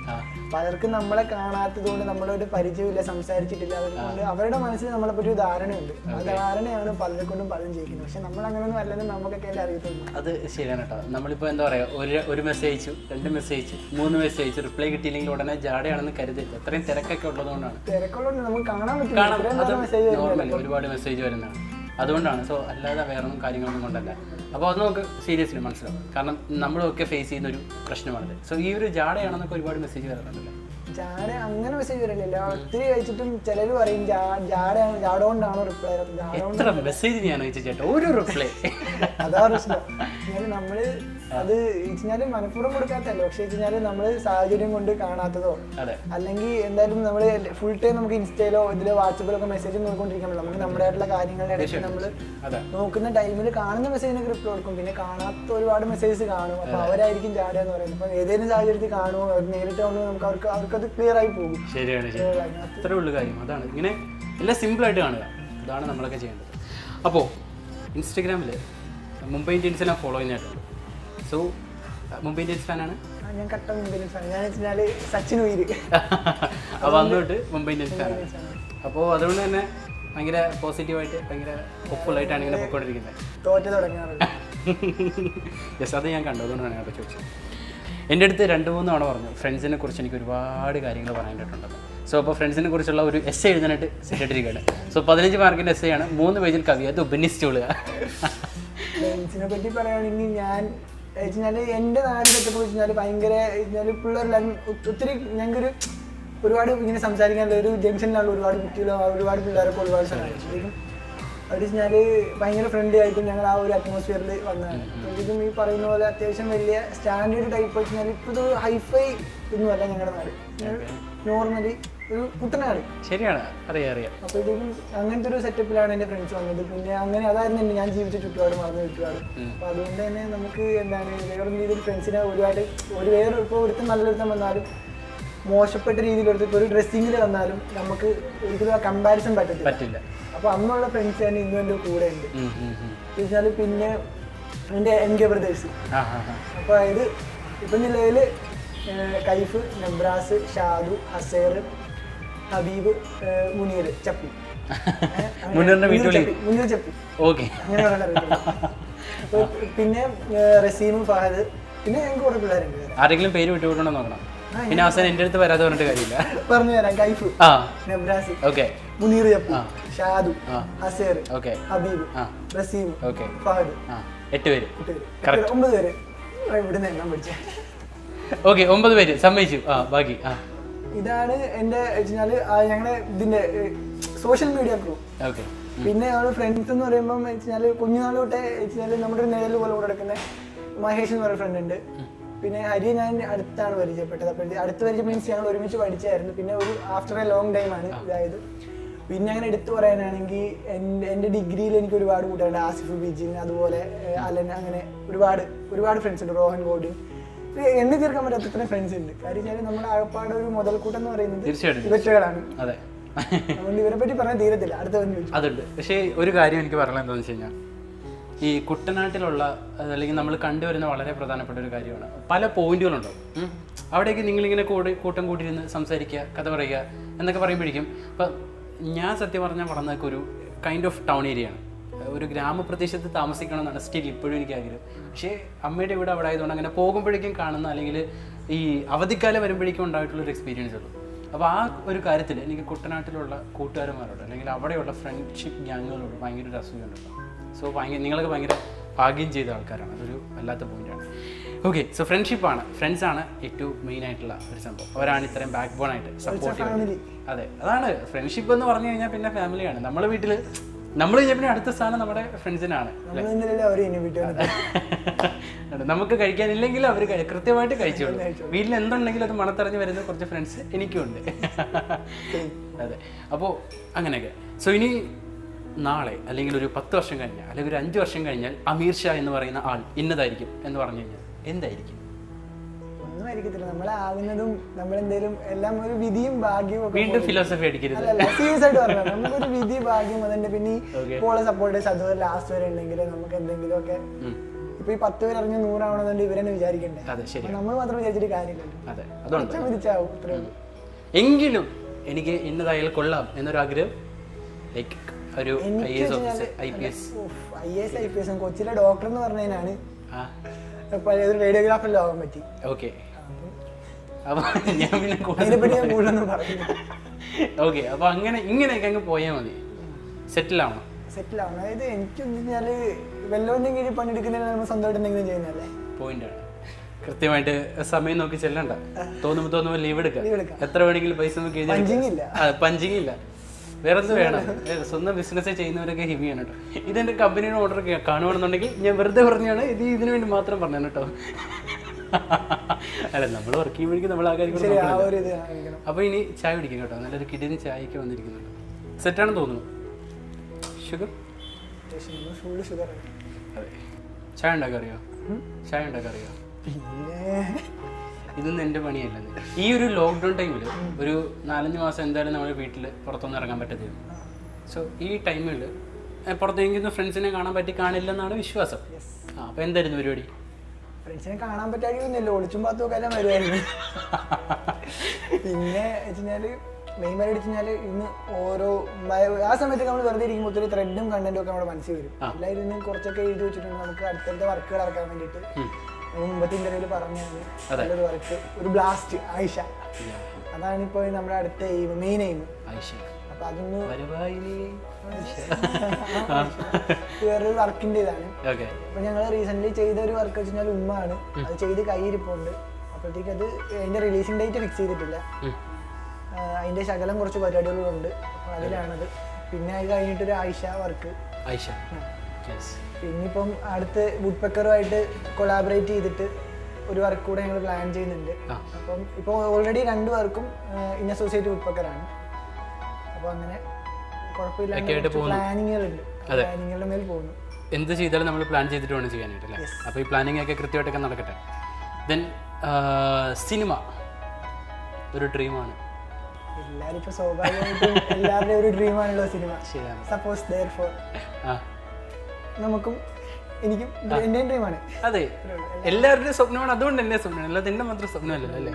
പലർക്കും നമ്മളെ കാണാത്തത് കൊണ്ട് നമ്മളൊരു പരിചയമില്ല, സംസാരിച്ചിട്ടില്ല, അതുകൊണ്ട് അവരുടെ മനസ്സിൽ നമ്മളെപ്പറ്റി ഒരു ധാരണയുണ്ട്. ആ ധാരണയാണ് പലരെ കൊണ്ടും പലരും ചെയ്യിക്കുന്നത്. പക്ഷെ നമ്മൾ അങ്ങനെയൊന്നും അല്ലെന്ന് നമുക്കൊക്കെ എല്ലാം അറിയത്തുള്ളൂ. അത് ശരിയാണ് കേട്ടോ. നമ്മളിപ്പോൾ എന്താ പറയുക, ഒരു മെസ്സേജ് അയച്ചു, 2 മെസ്സേജ് അയച്ചു, 3 മെസ്സേജ് അയച്ചു, റിപ്ലൈ കിട്ടിയില്ലെങ്കിൽ ഉടനെ ജാടയാണെന്ന് കരുതില്ല. അത്രയും തിരക്കൊക്കെ ഉള്ളതുകൊണ്ടാണ്. തിരക്കുള്ളതുകൊണ്ട് നമുക്ക് കാണാൻ നോർമലി ഒരുപാട് മെസ്സേജ് വരുന്നതാണ്, അതുകൊണ്ടാണ്. സോ അല്ലാതെ വേറെ കാര്യങ്ങളൊന്നും കൊണ്ടല്ല. അപ്പോൾ അത് നമുക്ക് സീരിയസ്ലി മനസ്സിലാവും. കാരണം നമ്മളൊക്കെ ഫേസ് ചെയ്യുന്ന ഒരു പ്രശ്നമാണിത്. സോ ഈ ഒരു ജാടയാണെന്നൊക്കെ ഒരുപാട് മെസ്സേജ് വരാറുണ്ടല്ലോ. ജാട അങ്ങനെ മെസ്സേജ് വരില്ല. ഒത്തിരി അയച്ചിട്ടും ചിലർ പറയും ജാട കൊണ്ടാണോ റിപ്ലൈ. എത്ര മെസ്സേജ് ഞാൻ അയച്ചു ചേട്ടാ, ഒരു റിപ്ലൈ. അതാ പ്രശ്നം. നമ്മള് അത് വെച്ചാൽ മനഃപൂർവ്വം കൊടുക്കാത്തല്ലോ. പക്ഷെ വെച്ചാൽ നമ്മൾ സാഹചര്യം കൊണ്ട് കാണാത്തതോ അല്ലെങ്കിൽ എന്തായാലും നമ്മൾ ഫുൾ ടൈം നമുക്ക് ഇൻസ്റ്റയിലോ ഇതിലോ വാട്സപ്പിലോ ഒക്കെ മെസ്സേജ് നോക്കിക്കൊണ്ടിരിക്കാൻ നമുക്ക് നമ്മുടെ ആയിട്ടുള്ള കാര്യങ്ങളുടെ ഇടയ്ക്ക് നമ്മൾ നോക്കുന്ന ടൈമിൽ കാണുന്ന മെസ്സേജിനൊക്കെ റിപ്ലൈ കൊടുക്കും. പിന്നെ കാണാത്ത ഒരുപാട് മെസ്സേജസ് കാണും. അപ്പോൾ അവരായിരിക്കും ജാട എന്ന് പറയുന്നത്. അപ്പോൾ ഏതെങ്കിലും സാഹചര്യത്തിൽ കാണുമോ അവർ നേരിട്ട് വന്ന് നമുക്ക് അവർക്കത് ക്ലിയർ ആയി പോകും. ശരിയാണ്, അത്രേ ഉള്ളൂ കാര്യം. അതാണ് ഇങ്ങനെ എല്ലാം സിമ്പിളായിട്ട് കാണുക. അതാണ് നമ്മളൊക്കെ ചെയ്യേണ്ടത്. അപ്പോൾ ഇൻസ്റ്റഗ്രാമിൽ മുംബൈ ഇന്ത്യൻസിനെ ഫോളോ ചെയ്യുന്നതായിട്ടുണ്ട്. സോ മുംബൈ ഇന്ത്യൻസ് ഫാനാണ്. ഞാൻ കട്ട മുംബൈ ഇന്ത്യൻസ് ആണ്. ഞാൻ വെച്ചാൽ സച്ചിൻ ഉയിര്. അപ്പോൾ അന്നോട്ട് മുംബൈ ഇന്ത്യൻസ് ആണ്. അപ്പോൾ അതുകൊണ്ട് തന്നെ ഭയങ്കര പോസിറ്റീവായിട്ട് ഭയങ്കര ഹോപ്പ്ഫുള്ളായിട്ടാണ് ഇങ്ങനെ പോയിക്കൊണ്ടിരിക്കുന്നത്. തോറ്റ് തുടങ്ങാറുണ്ട്. യെസ്, അത് ഞാൻ കണ്ടു. അതുകൊണ്ടാണ് ഞാൻ ചോദിച്ചത്. എൻ്റെ അടുത്ത് 2-3 തവണ പറഞ്ഞു ഫ്രണ്ട്സിനെ കുറിച്ച് എനിക്ക് ഒരുപാട് കാര്യങ്ങൾ പറയാനായിട്ടുണ്ടെന്ന്. സോ അപ്പോൾ ഫ്രണ്ട്സിനെ കുറിച്ചുള്ള ഒരു എസ്സേ എഴുതാനായിട്ട് സെറ്റായിട്ടിരിക്കുകയാണ്. സോ 15 മാർക്കിൻ്റെ എസ്സേ ആണ്, 3 പേജിൽ കവി. അത് ഉപന്യസിച്ചോളുക. ഫ്രണ്ട്സിനെ പറ്റി പറയുകയാണെങ്കിൽ ഞാൻ വെച്ചാൽ എൻ്റെ നാടിനൊക്കെ വെച്ചാൽ ഭയങ്കര പിള്ളേരെല്ലാവരും ഒത്തിരി ഞങ്ങൾക്കൊരു ഒരുപാട് ഇങ്ങനെ സംസാരിക്കാനുള്ള ഒരു ജംഗ്ഷനിലുള്ള ഒരുപാട് കുട്ടികളും ഒരുപാട് പിള്ളേരൊക്കെ ഒരുപാട് സ്ഥലം അവർ വെച്ചാൽ ഭയങ്കര ഫ്രണ്ട്ലി ആയിട്ടും ഞങ്ങൾ ആ ഒരു അറ്റ്മോസ്ഫിയറിൽ വന്നതാണ്. എനിക്കും ഈ പറയുന്ന പോലെ അത്യാവശ്യം വലിയ സ്റ്റാൻഡേർഡ് ടൈപ്പ് വെച്ചാൽ ഇപ്പോൾ ഇത് ഹൈഫൈ ഒന്നുമല്ല ഞങ്ങളുടെ നാട്. നോർമലി ഒരു കുട്ടനാട്. ശരിയാണ്, അറിയാം. അപ്പോഴത്തേക്കും അങ്ങനത്തെ ഒരു സെറ്റപ്പിലാണ് എൻ്റെ ഫ്രണ്ട്സ് വന്നത്. പിന്നെ അങ്ങനെ അതായിരുന്നു ഞാൻ ജീവിച്ച ചുറ്റുപാട്, മറന്ന ചുറ്റുപാട്. അപ്പോൾ അതുകൊണ്ട് തന്നെ നമുക്ക് എന്താണ് വേറൊരു രീതിയിൽ ഫ്രണ്ട്സിനെ ഒരുപാട് ഇപ്പോൾ ഒരുത്തം നല്ലൊരുത്തം വന്നാലും മോശപ്പെട്ട രീതിയിലെടുത്ത് ഇപ്പോൾ ഒരു ഡ്രസ്സിങ്ങിൽ വന്നാലും നമുക്ക് ഒരിക്കലും ആ കമ്പാരിസൺ പറ്റില്ല. അപ്പോൾ അന്നുള്ള ഫ്രണ്ട്സ് തന്നെ ഇന്നും എൻ്റെ കൂടെ ഉണ്ട്. വെച്ചാൽ പിന്നെ എൻ്റെ MK ബ്രദേഴ്സ്. അപ്പോൾ അതായത് ഇപ്പം നിലവിൽ കൈഫ്, നബ്രാസ്, ഷാദു, ഹസേർ, ഹബീബ്, മുനീർ ചപ്പി. മുനീർ ചപ്പി അങ്ങനെ പറയാൻ. പിന്നെ റസീം, ഫഹദ്, പിന്നെ ഞങ്ങൾക്ക് കുറേ പിള്ളേരുണ്ട്. ആരെങ്കിലും പേര് വിട്ടുകൊണ്ടോ നോക്കണം. പിന്നെ അവസാനം എൻ്റെ അടുത്ത് വരാതെ പറഞ്ഞിട്ട് കാര്യമില്ല. പറഞ്ഞു തരാം. കൈഫ്, നബ്രാസ്, മുനീർ ചപ്പി, ഷാദു, ഹസേർ, ഹബീബ്, റസീം, ഫഹദ്. 8 പേര്. 9 പേര് ഇവിടുന്ന് എണ്ണം പഠിച്ചത്. ഓക്കെ, 9 പേര് സമ്മതിച്ചു. ബാക്കി ഇതാണ് എൻ്റെ വെച്ചാൽ ഞങ്ങളുടെ ഇതിൻ്റെ സോഷ്യൽ മീഡിയ ഗ്രൂ. ഓക്കെ. പിന്നെ നമ്മുടെ ഫ്രണ്ട്സ് എന്ന് പറയുമ്പം വെച്ചാൽ കുഞ്ഞുനാൾ തൊട്ടേ വെച്ചാൽ നമ്മുടെ ഒരു നിഴൽ പോലെ കൂടെ എടുക്കുന്ന മഹേഷ് എന്ന് പറയുന്ന ഫ്രണ്ട് ഉണ്ട്. പിന്നെ ഹരിയെ ഞാൻ അടുത്താണ് പരിചയപ്പെട്ടത്. അപ്പോൾ അടുത്ത് പരിചയം മീൻസ് ഞങ്ങൾ ഒരുമിച്ച് പഠിച്ചായിരുന്നു. പിന്നെ ഒരു ആഫ്റ്റർ എ ലോങ് ടൈമാണ് ഇതായത്. പിന്നെ അങ്ങനെ എടുത്തു പറയാനാണെങ്കിൽ എൻ്റെ ഡിഗ്രിയിൽ എനിക്ക് ഒരുപാട് കൂട്ടുകാരുണ്ട്. ആസിഫ്, ബിജിൻ, അതുപോലെ അലൻ, അങ്ങനെ ഒരുപാട് ഫ്രണ്ട്സ് ഉണ്ട്. റോഹൻ, ഗോഡിൻ, എണ്ണി തീർക്കാൻ പറ്റാത്ത ഇത്രയും ഫ്രണ്ട്സ് ഉണ്ട്. കാര്യം വെച്ചാൽ നമ്മുടെ ആകപ്പാട് ഒരു മുതൽക്കൂട്ടം എന്ന് പറയുന്നത് ഇവറ്റകളാണ്. അതുകൊണ്ട് ഇവരെ പറ്റി പറയാൻ തീരത്തില്ല. അടുത്ത അതുണ്ട്. പക്ഷേ ഒരു കാര്യം എനിക്ക് പറയാൻ എന്താണെന്ന് വെച്ച് കഴിഞ്ഞാൽ ഈ കുട്ടനാട്ടിലുള്ള അല്ലെങ്കിൽ നമ്മൾ കണ്ടുവരുന്ന വളരെ പ്രധാനപ്പെട്ട ഒരു കാര്യമാണ്. പല പോയിന്റുകളുണ്ടാവും. അവിടേക്ക് നിങ്ങളിങ്ങനെ കൂട്ടം കൂട്ടിയിരുന്ന് സംസാരിക്കുക, കഥ പറയുക എന്നൊക്കെ പറയുമ്പോഴേക്കും ഇപ്പം ഞാൻ സത്യം പറഞ്ഞാൽ വളർന്നൊക്കെ ഒരു കൈൻഡ് ഓഫ് ടൗൺ ഏരിയയാണ്. ഒരു ഗ്രാമപ്രദേശത്ത് താമസിക്കണമെന്നാണ് സ്റ്റിൽ ഇപ്പോഴും എനിക്ക് ആഗ്രഹം. പക്ഷേ അമ്മയുടെ വീട് അവിടെ ആയതുകൊണ്ട് അങ്ങനെ പോകുമ്പോഴേക്കും കാണുന്ന അല്ലെങ്കിൽ ഈ അവധിക്കാലം വരുമ്പോഴേക്കും ഉണ്ടായിട്ടുള്ളൊരു എക്സ്പീരിയൻസ് ഉള്ളൂ. അപ്പോൾ ആ ഒരു കാര്യത്തിൽ എനിക്ക് കുട്ടനാട്ടിലുള്ള കൂട്ടുകാരന്മാരോട് അല്ലെങ്കിൽ അവിടെയുള്ള ഫ്രണ്ട്ഷിപ്പ് ഗ്യാങ്ങുകളോട് ഭയങ്കര ഒരു അസൂയുണ്ട്. സോ നിങ്ങളൊക്കെ ഭയങ്കര ഭാഗ്യം ചെയ്ത ആൾക്കാരാണ്. അതൊരു വല്ലാത്ത പോയിന്റാണ്. ഓക്കെ, സോ ഫ്രണ്ട്ഷിപ്പാണ്, ഫ്രണ്ട്സാണ് ഏറ്റവും മെയിൻ ആയിട്ടുള്ള ഒരു സംഭവം. അവരാണ് ഇത്രയും ബാക്ക് ബോൺ ആയിട്ട് സപ്പോർട്ട് ചെയ്യുന്നത്. അതെ, അതാണ് ഫ്രണ്ട്ഷിപ്പ് എന്ന് പറഞ്ഞു കഴിഞ്ഞാൽ പിന്നെ ഫാമിലിയാണ്. നമ്മുടെ വീട്ടിൽ നമ്മൾ കഴിഞ്ഞാൽ പിന്നെ അടുത്ത സ്ഥാനം നമ്മുടെ ഫ്രണ്ട്സിനാണ്. നമുക്ക് കഴിക്കാനില്ലെങ്കിൽ അവർ കൃത്യമായിട്ട് കഴിച്ചോളൂ. വീട്ടിൽ എന്തുണ്ടെങ്കിലും അത് മണത്തറിഞ്ഞ് വരുന്ന കുറച്ച് ഫ്രണ്ട്സ് എനിക്കുണ്ട്. അതെ, അപ്പോൾ അങ്ങനെയൊക്കെ. സോ ഇനി നാളെ അല്ലെങ്കിൽ ഒരു 10 വർഷം കഴിഞ്ഞാൽ അല്ലെങ്കിൽ ഒരു 5 വർഷം കഴിഞ്ഞാൽ അമീർ ഷാ എന്ന് പറയുന്ന ആൾ ഇന്നതായിരിക്കും എന്ന് പറഞ്ഞു കഴിഞ്ഞാൽ എന്തായിരിക്കും? ഒന്നും ആയിരിക്കത്തില്ല. നമ്മളാവുന്നതും നമ്മളെന്തേലും എല്ലാം ഒരു വിധിയും ഭാഗ്യവും. വീണ്ടും ഫിലോസഫി അടിക്കരുത്. സീരിയസ് ആയിട്ട് പറഞ്ഞാൽ നമുക്കൊരു വിധി, ഭാഗ്യം, അതിന്റെ പിന്നെ ഇപ്പോളെ സപ്പോർട്ടേഴ്സ് അതുപോലെ ലാസ്റ്റ് വരെ ഉണ്ടെങ്കിൽ നമുക്ക് എന്തെങ്കിലും ഒക്കെ ഇപ്പൊ ഈ 10 പേര് അറിഞ്ഞ് 100 ആവണമെന്നുണ്ട് ഇവരെന്നെ വിചാരിക്കണ്ടേ. നമ്മൾ മാത്രം വിചാരിച്ചിട്ട് കാര്യമില്ലല്ലോ. വിധിച്ചാവും. എങ്കിലും എനിക്ക് ഇന്നതായാൽ കൊള്ളാം എന്നൊരാഗ്രഹം. ലൈക്ക് ഒരു IAS ഓഫീസർ, IPS കൊച്ചിയിലെ ഡോക്ടർ എന്ന് പറഞ്ഞതിനാണ് റേഡിയോഗ്രാഫറിൽ ആവാൻ പറ്റി. ഓക്കെ, അപ്പൊ ഞാൻ പിന്നെ കൂടുതലൊന്നും പറയുന്നു. ഓക്കെ, അപ്പൊ ഇങ്ങനെയൊക്കെ അങ്ങ് പോയാൽ മതി. സെറ്റിൽ ആവണം. അതായത് എനിക്ക് വെച്ചാല് വല്ലവന്റെ കീഴിൽ പണിയെടുക്കുന്നതിന് നമ്മൾ സ്വന്തമായിട്ട് എന്തെങ്കിലും ചെയ്യുന്നല്ലേ പോയിന്റാണ്. കൃത്യമായിട്ട് സമയം നോക്കി ചെല്ലണ്ട. തോന്നുമ്പോ ലീവ് എടുക്കാം. എത്ര വേണമെങ്കിലും പൈസ നോക്കി പഞ്ചിങ് ഇല്ല. വേറെ എന്ത് വേണം? സ്വന്തം ബിസിനസ് ചെയ്യുന്നവരൊക്കെ ഹെവിയാണ് കേട്ടോ. ഇതെൻ്റെ കമ്പനിയുടെ ഓർഡർ കാണുവാണെന്നുണ്ടെങ്കിൽ ഞാൻ വെറുതെ പറഞ്ഞാണ്, ഇതിനു വേണ്ടി മാത്രം പറഞ്ഞാണ് കേട്ടോ. അല്ല, നമ്മൾ വർക്ക് ചെയ്യുമ്പോഴേക്കും നമ്മൾ ആ കാര്യം. അപ്പോൾ ഇനി ചായ കുടിക്കും കേട്ടോ. നല്ലൊരു കിടിന് ചായയൊക്കെ വന്നിരിക്കുന്നുണ്ട്. സെറ്റാണെന്ന് തോന്നുന്നു. ഷുഗർ? അതെ. ചായ ഉണ്ടാക്കാറിയോ? ഇതൊന്നും എൻ്റെ പണിയല്ല. ഈ ഒരു ലോക്ക്ഡൗൺ ടൈമിൽ ഒരു 4-5 മാസം എന്തായാലും നമ്മുടെ വീട്ടിൽ പുറത്തൊന്നും ഇറങ്ങാൻ പറ്റത്തില്ല. സോ ഈ ടൈമിൽ പുറത്തെങ്കിലും ഫ്രണ്ട്സിനെ കാണാൻ കാണില്ലെന്നാണ് വിശ്വാസം. അപ്പോൾ എന്തായിരുന്നു പരിപാടി? ഫ്രണ്ട്സിനെ കാണാൻ പറ്റാതിരിക്കുന്നില്ല, ഒളിച്ചും പാത്തും ഒക്കെ എല്ലാം വരുമായിരുന്നു. പിന്നെ വെച്ചാൽ മെയിൻ പരാതി വെച്ചാൽ ഇന്ന് ഓരോ ആ സമയത്ത് നമ്മൾ വെറുതെ ഇരിക്കുമ്പോൾ ഒത്തിരി ത്രെഡും കണ്ടന്റും ഒക്കെ നമ്മുടെ മനസ്സിൽ വരും. എല്ലാവരും ഇന്ന് കുറച്ചൊക്കെ എഴുതി വെച്ചിട്ടുണ്ട് നമുക്ക് അടുത്തടുത്ത വർക്കുകൾ ഇറക്കാൻ വേണ്ടിയിട്ട്. മുമ്പത്തെ ഇന്റർവ്യൂല് പറഞ്ഞാണ് നല്ലൊരു വർക്ക്, ഒരു ബ്ലാസ്റ്റ് ആയിഷ, അതാണ് ഇപ്പോൾ നമ്മുടെ അടുത്ത എയിം, മെയിൻ എയിം. അപ്പൊ അതൊന്ന് വേറൊരു വർക്കിന്റെ ഇതാണ്. അപ്പൊ ഞങ്ങൾ റീസെന്റ് ചെയ്ത ഒരു വർക്ക് വെച്ചാൽ ഉമ്മാണ്, അത് ചെയ്ത് കയ്യിരിപ്പുണ്ട്. അപ്പോഴത്തേക്ക് അത് അതിന്റെ റിലീസിംഗ് ഡേറ്റ് ഫിക്സ് ചെയ്തിട്ടില്ല. അതിന്റെ ശകലം കുറച്ച് പരിപാടികളുണ്ട്, അതിലാണത്. പിന്നെ അത് കഴിഞ്ഞിട്ടൊരു ആയിഷ വർക്ക്. പിന്നിപ്പം അടുത്ത് വുഡ് പെക്കറുമായിട്ട് കൊളാബറേറ്റ് ചെയ്തിട്ട് ഒരു വർക്ക് കൂടെ ഞങ്ങൾ പ്ലാൻ ചെയ്യുന്നുണ്ട്. അപ്പം ഇപ്പോൾ ഓൾറെഡി 2 വർക്കും ഇൻ അസോസിയേറ്റ് വുഡ് പെക്കറാണ്. അപ്പോൾ അങ്ങനെ കുഴപ്പമില്ല, പ്ലാനിങ്ങുകളുണ്ട്, പ്ലാനിങ്ങുകളുടെ മേൽ പോകുന്നു. എന്ത് ചെയ്താലും നമ്മൾ പ്ലാൻ ചെയ്തിട്ട് വേണം ചെയ്യാനായിട്ട് അല്ലേ? അപ്പോൾ ഈ പ്ലാനിങ് ഒക്കെ കൃത്യമായിട്ടൊക്കെ നടക്കട്ടെ. ദെൻ സിനിമ ഒരു ഡ്രീമാണ്. എല്ലാവരും ഇപ്പോൾ സ്വാഭാവികമായിട്ടും എല്ലാവരുടെയും ഒരു ഡ്രീമാണല്ലോ സിനിമ. സപ്പോസ് ദെയർഫോർ നമുക്കും എനിക്കും എൻ്റെയും ഡ്രീമാണ്. അതെ, എല്ലാവരുടെയും സ്വപ്നമാണ്. അതുകൊണ്ട് എൻ്റെ സ്വപ്നമാണ്, അല്ലാതെ എൻ്റെ മാത്രം സ്വപ്നമല്ലല്ലോ അല്ലേ?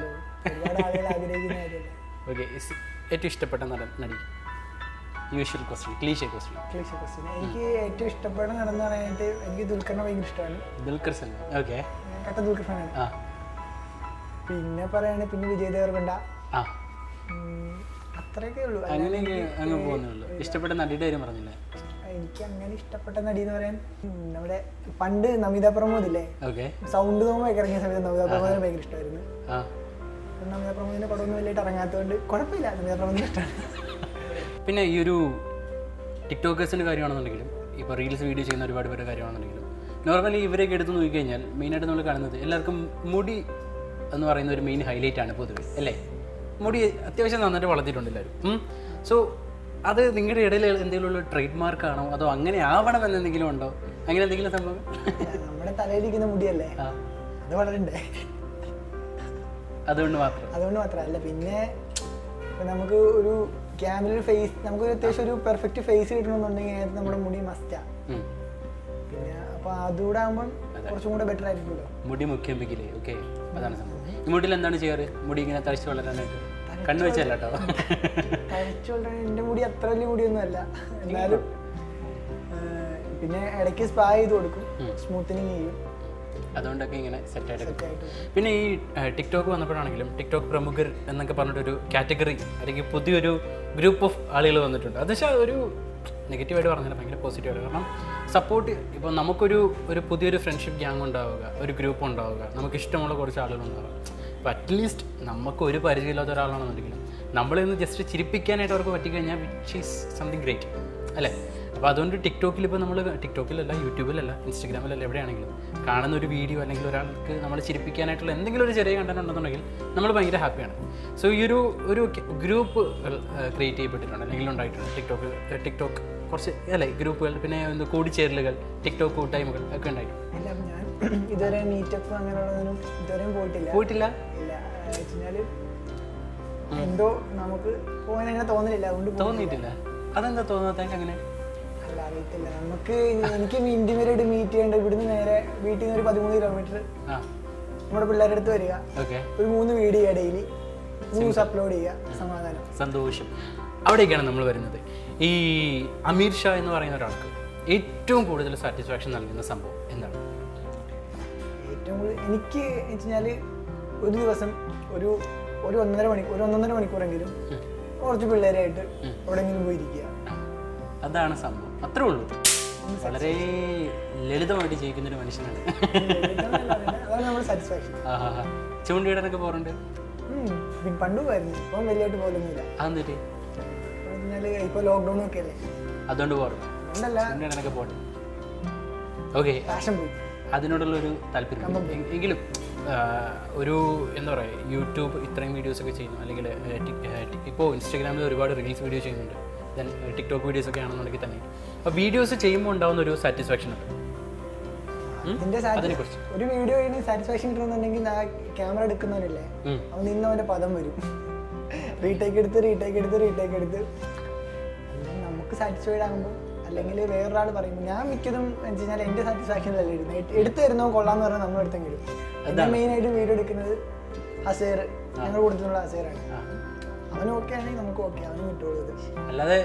ഒരുപാട് ആളുകൾ ആഗ്രഹിക്കുന്ന കാര്യമല്ല. ഓക്കെ, ഏറ്റവും ഇഷ്ടപ്പെട്ട നടി? Usual question, cliché question. എനിക്ക് ഏറ്റവും ഇഷ്ടപ്പെട്ട നടന്ന് പറയാനായിട്ട് എനിക്ക് ദുൽഖറിനെ ഭയങ്കര ഇഷ്ടമാണ്. ദുൽഖർ സൽമാൻ, ഓക്കെ, കട്ട ദുൽഖർ ഫാനാണ്. പിന്നെ പറയുകയാണെങ്കിൽ പിന്നെ വിജയ് ദേവർകൊണ്ട, അത്രയൊക്കെ ഉള്ളൂ. അങ്ങനെയൊക്കെ അങ്ങ് പോകുന്നുള്ളൂ. ഇഷ്ടപ്പെട്ട നടിയുടെ കാര്യം പറഞ്ഞില്ലേ? എനിക്ക് അങ്ങനെ ഇഷ്ടപ്പെട്ട നടി എന്ന് പറയാൻ നമ്മുടെ പണ്ട് നമിത പ്രമോദ് ഇല്ലേ, സൗണ്ട് നോമ്പൊക്കെ ഇറങ്ങിയ സമയത്ത് നമിത പ്രമോദിനെ ഭയങ്കര ഇഷ്ടമായിരുന്നു. നമിത പ്രമോദിന്റെ പടമൊന്നും വലിയായിട്ട് ഇറങ്ങാത്തതുകൊണ്ട് കുഴപ്പമില്ല, നമിത പ്രമോദിനെ ഇഷ്ടമാണ്. പിന്നെ ഈ ഒരു ടിക്ടോക്കേഴ്സിൻ്റെ കാര്യമാണെന്നുണ്ടെങ്കിലും ഇപ്പോൾ റീൽസ് വീഡിയോ ചെയ്യുന്ന ഒരുപാട് പേരുടെ കാര്യമാണെന്നുണ്ടെങ്കിലും നോർമലി ഇവരെയൊക്കെ എടുത്ത് നോക്കിക്കഴിഞ്ഞാൽ മെയിനായിട്ട് നമ്മൾ കാണുന്നത് എല്ലാവർക്കും മുടി എന്ന് പറയുന്ന ഒരു മെയിൻ ഹൈലൈറ്റ് ആണ് പൊതുവെ അല്ലേ? മുടി അത്യാവശ്യം നന്നായിട്ട് വളർത്തിയിട്ടുണ്ട് എല്ലാവരും. സോ അത് നിങ്ങളുടെ ഇടയിൽ എന്തെങ്കിലും ട്രേഡ് മാർക്കാണോ അതോ അങ്ങനെ ആവണം എന്നെന്തെങ്കിലും ഉണ്ടോ? അങ്ങനെ എന്തെങ്കിലും സംഭവം? നമ്മുടെ തലയിലിരിക്കുന്ന മുടിയല്ലേ, അത് വളരണ്ടേ, അതുകൊണ്ട് മാത്രമല്ല. പിന്നെ നമുക്ക് ഒരു ക്യാമിലൊരു ഫേസ്, നമുക്കൊരു അത്യാവശ്യം ഒരു പെർഫെക്റ്റ് ഫേസ് കിട്ടണമെന്നുണ്ടെങ്കിൽ അതിനകത്ത് നമ്മുടെ മുടി മസ്റ്റാ. പിന്നെ അപ്പൊ അതുകൂടെ ആകുമ്പോൾ കുറച്ചും കൂടെ ബെറ്റർ ആയിരിക്കുമല്ലോ. മുടി മുഖ്യം വെക്കില്ലേ? ഓക്കെ, അതാണ് സംഭവം. ഈ മുടിയിൽ എന്താണ് ചെയ്യാറ്? മുടി ഇങ്ങനെ തഴച്ചു വളരാനായിട്ട്? കണ്ണു വെച്ചല്ല കേട്ടോ, തഴച്ചു വളരാൻ. എൻ്റെ മുടി അത്ര വലിയ മുടിയൊന്നും അല്ല, എന്നാലും പിന്നെ ഇടയ്ക്ക് സ്പാ ചെയ്ത് കൊടുക്കും, സ്മൂത്തനിങ് ചെയ്യും, അതുകൊണ്ടൊക്കെ ഇങ്ങനെ സെറ്റായിട്ട്. പിന്നെ ഈ ടിക്ടോക്ക് വന്നപ്പോഴാണെങ്കിലും ടിക്ടോക്ക് പ്രമുഖർ എന്നൊക്കെ പറഞ്ഞിട്ടൊരു കാറ്റഗറി അല്ലെങ്കിൽ പുതിയൊരു ഗ്രൂപ്പ് ഓഫ് ആളുകൾ വന്നിട്ടുണ്ട്. അത് പക്ഷേ ഒരു നെഗറ്റീവായിട്ട് പറഞ്ഞാൽ ഭയങ്കര പോസിറ്റീവായിട്ട്. കാരണം സപ്പോർട്ട്, ഇപ്പോൾ നമുക്കൊരു പുതിയൊരു ഫ്രണ്ട്ഷിപ്പ് ഗ്യാങ് ഉണ്ടാവുക, ഒരു ഗ്രൂപ്പ് ഉണ്ടാവുക, നമുക്ക് ഇഷ്ടമുള്ള കുറച്ച് ആളുകൾ ഉണ്ടാവുക. അപ്പോൾ അറ്റ്ലീസ്റ്റ് നമുക്ക് ഒരു പരിചയമില്ലാത്ത ഒരാളാണെന്നുണ്ടെങ്കിലും നമ്മളിന്ന് ജസ്റ്റ് ചിരിപ്പിക്കാനായിട്ട് അവർക്ക് പറ്റിക്കഴിഞ്ഞാൽ വിച്ച് ഈസ് സംതിങ് ഗ്രേറ്റ് അല്ലേ? അപ്പോൾ അതുകൊണ്ട് ടിക്ടോക്കിൽ ഇപ്പോൾ നമ്മൾ ടിക്ടോക്കിലല്ല, യൂട്യൂബിലല്ല, ഇൻസ്റ്റഗ്രാമിലല്ല, എവിടെയാണെങ്കിലും കാണുന്ന ഒരു വീഡിയോ അല്ലെങ്കിൽ ഒരാൾക്ക് നമ്മൾ ചിരിപ്പിക്കാനായിട്ടുള്ള എന്തെങ്കിലും ഒരു ചെറിയ കണ്ടന്റ് ഉണ്ടെന്നുണ്ടെങ്കിൽ നമ്മൾ ഭയങ്കര ഹാപ്പിയാണ്. സോ ഈ ഒരു ഗ്രൂപ്പ് ക്രിയേറ്റ് ചെയ്യപ്പെട്ടിട്ടുണ്ട് അല്ലെങ്കിൽ ഉണ്ടായിട്ടുണ്ട് ടിക്ടോക്ക് കുറച്ച് അല്ലേ ഗ്രൂപ്പുകൾ, പിന്നെ കൂടിച്ചേരലുകൾ, ടിക്ടോക്ക് കൂട്ടായ്മകൾ ഒക്കെ ഉണ്ടായിട്ടുണ്ട്. ഞാൻ ഇതുവരെ മീറ്റപ്പ് അങ്ങനെയുള്ളതൊന്നും ഇതുവരെയും പോയിട്ടില്ല. എന്തോ നമുക്ക് പോകാൻ അങ്ങനെ തോന്നില്ല, അതുകൊണ്ട് തോന്നിയിട്ടില്ല. അതെന്താ തോന്നാത്ത? അങ്ങനെ അറിയത്തില്ല നമുക്ക്. എനിക്ക് ഇന്ത്യയിലായിട്ട് മീറ്റ് ചെയ്യേണ്ട ഇവിടുന്ന് നേരെ വീട്ടിൽ നിന്ന് ഒരു 13 കിലോമീറ്റർ നമ്മുടെ പിള്ളേരുടെ അടുത്ത് വരിക, ഒരു 3 വീഡിയോ ഡെയിലി ന്യൂസ് അപ്ലോഡ് ചെയ്യുക, സമാധാനം, സന്തോഷം. അവിടേക്കാണ് നമ്മൾ വരുന്നത്. ഈ അമീർ ഷാ എന്ന് പറയുന്ന ഒരാൾക്ക് ഏറ്റവും കൂടുതൽ സാറ്റിസ്ഫാക്ഷൻ നൽകുന്ന സംഭവം എന്താണ്? ഏറ്റവും കൂടുതൽ എനിക്ക് വെച്ചാൽ ഒരു ദിവസം ഒരു 1.5 മണിക്കൂറെങ്കിലും കുറച്ച് പിള്ളേരായിട്ട് എവിടെയെങ്കിലും പോയിരിക്കുക, അതാണ് സംഭവം. അത്രേ ഉള്ളൂ. വളരെ ലളിതമായിട്ട് ജീവിക്കുന്ന ഒരു മനുഷ്യനാണ്. അതാണ് നമ്മുടെ സാറ്റിസ്ഫാക്ഷൻ. ചൂണ്ടിയിടാനൊക്കെ പോറുണ്ട്? പണ്ട് പോയിരുന്നു, ഇപ്പം വലിയായിട്ട് പോലൊന്നുമില്ല. അതെന്തിട്ട്? ഇപ്പൊ ലോക്ക്ഡൌൺ ഒക്കെ അല്ലേ, അതുകൊണ്ട് പോറും. ചൂണ്ടിയിടാനൊക്കെ പോട്ടെ, ഓക്കെ, അതിനോടുള്ളൊരു താല്പര്യം. എങ്കിലും ഒരു എന്താ പറയുക, യൂട്യൂബ് ഇത്രയും വീഡിയോസൊക്കെ ചെയ്യുന്നു, അല്ലെങ്കിൽ ഇപ്പോൾ ഇൻസ്റ്റാഗ്രാമിൽ ഒരുപാട് റീൽസ് വീഡിയോ ചെയ്യുന്നുണ്ട്, ദെൻ ടിക്ടോക്ക് വീഡിയോസ് ഒക്കെ ആണെന്നുണ്ടെങ്കിൽ തന്നെ അപ്പോൾ വീഡിയോസ് ചെയ്യുമ്പോൾ ഉണ്ടാകുന്ന ഒരു സാറ്റിസ്ഫാക്ഷൻ ഉണ്ട്. അതിനെക്കുറിച്ച് ഒരു വീഡിയോ സാറ്റിസ്ഫാക്ഷൻ കിട്ടണമെന്നുണ്ടെങ്കിൽ ആ ക്യാമറ എടുക്കുന്നവരല്ലേ, അവൻ നിന്ന് അവൻ്റെ പദം വരും, റീടേക്ക് എടുത്ത് നമുക്ക് സാറ്റിസ്ഫൈഡ് ആകുമ്പോൾ അല്ലെങ്കിൽ വേറൊരാൾ പറയുമ്പോൾ ഞാൻ മിക്കതും എന്ന് വെച്ച് കഴിഞ്ഞാൽ എൻ്റെ സാറ്റിസ്ഫാക്ഷനിലല്ല ഇടുന്നത്. എടുത്തു തരുന്നോ കൊള്ളാന്ന് പറഞ്ഞാൽ നമ്മൾ എടുത്തെങ്കിലും എന്നെ മെയിനായിട്ട് വീഡിയോ എടുക്കുന്നത് അസേർ, ഞങ്ങൾ കൊടുത്തിട്ടുള്ള അസേറാണ്. അവന് ഓക്കെ ആണെങ്കിൽ നമുക്ക് ഓക്കെ, അവന് കിട്ടുള്ളൂ. അല്ലാതെ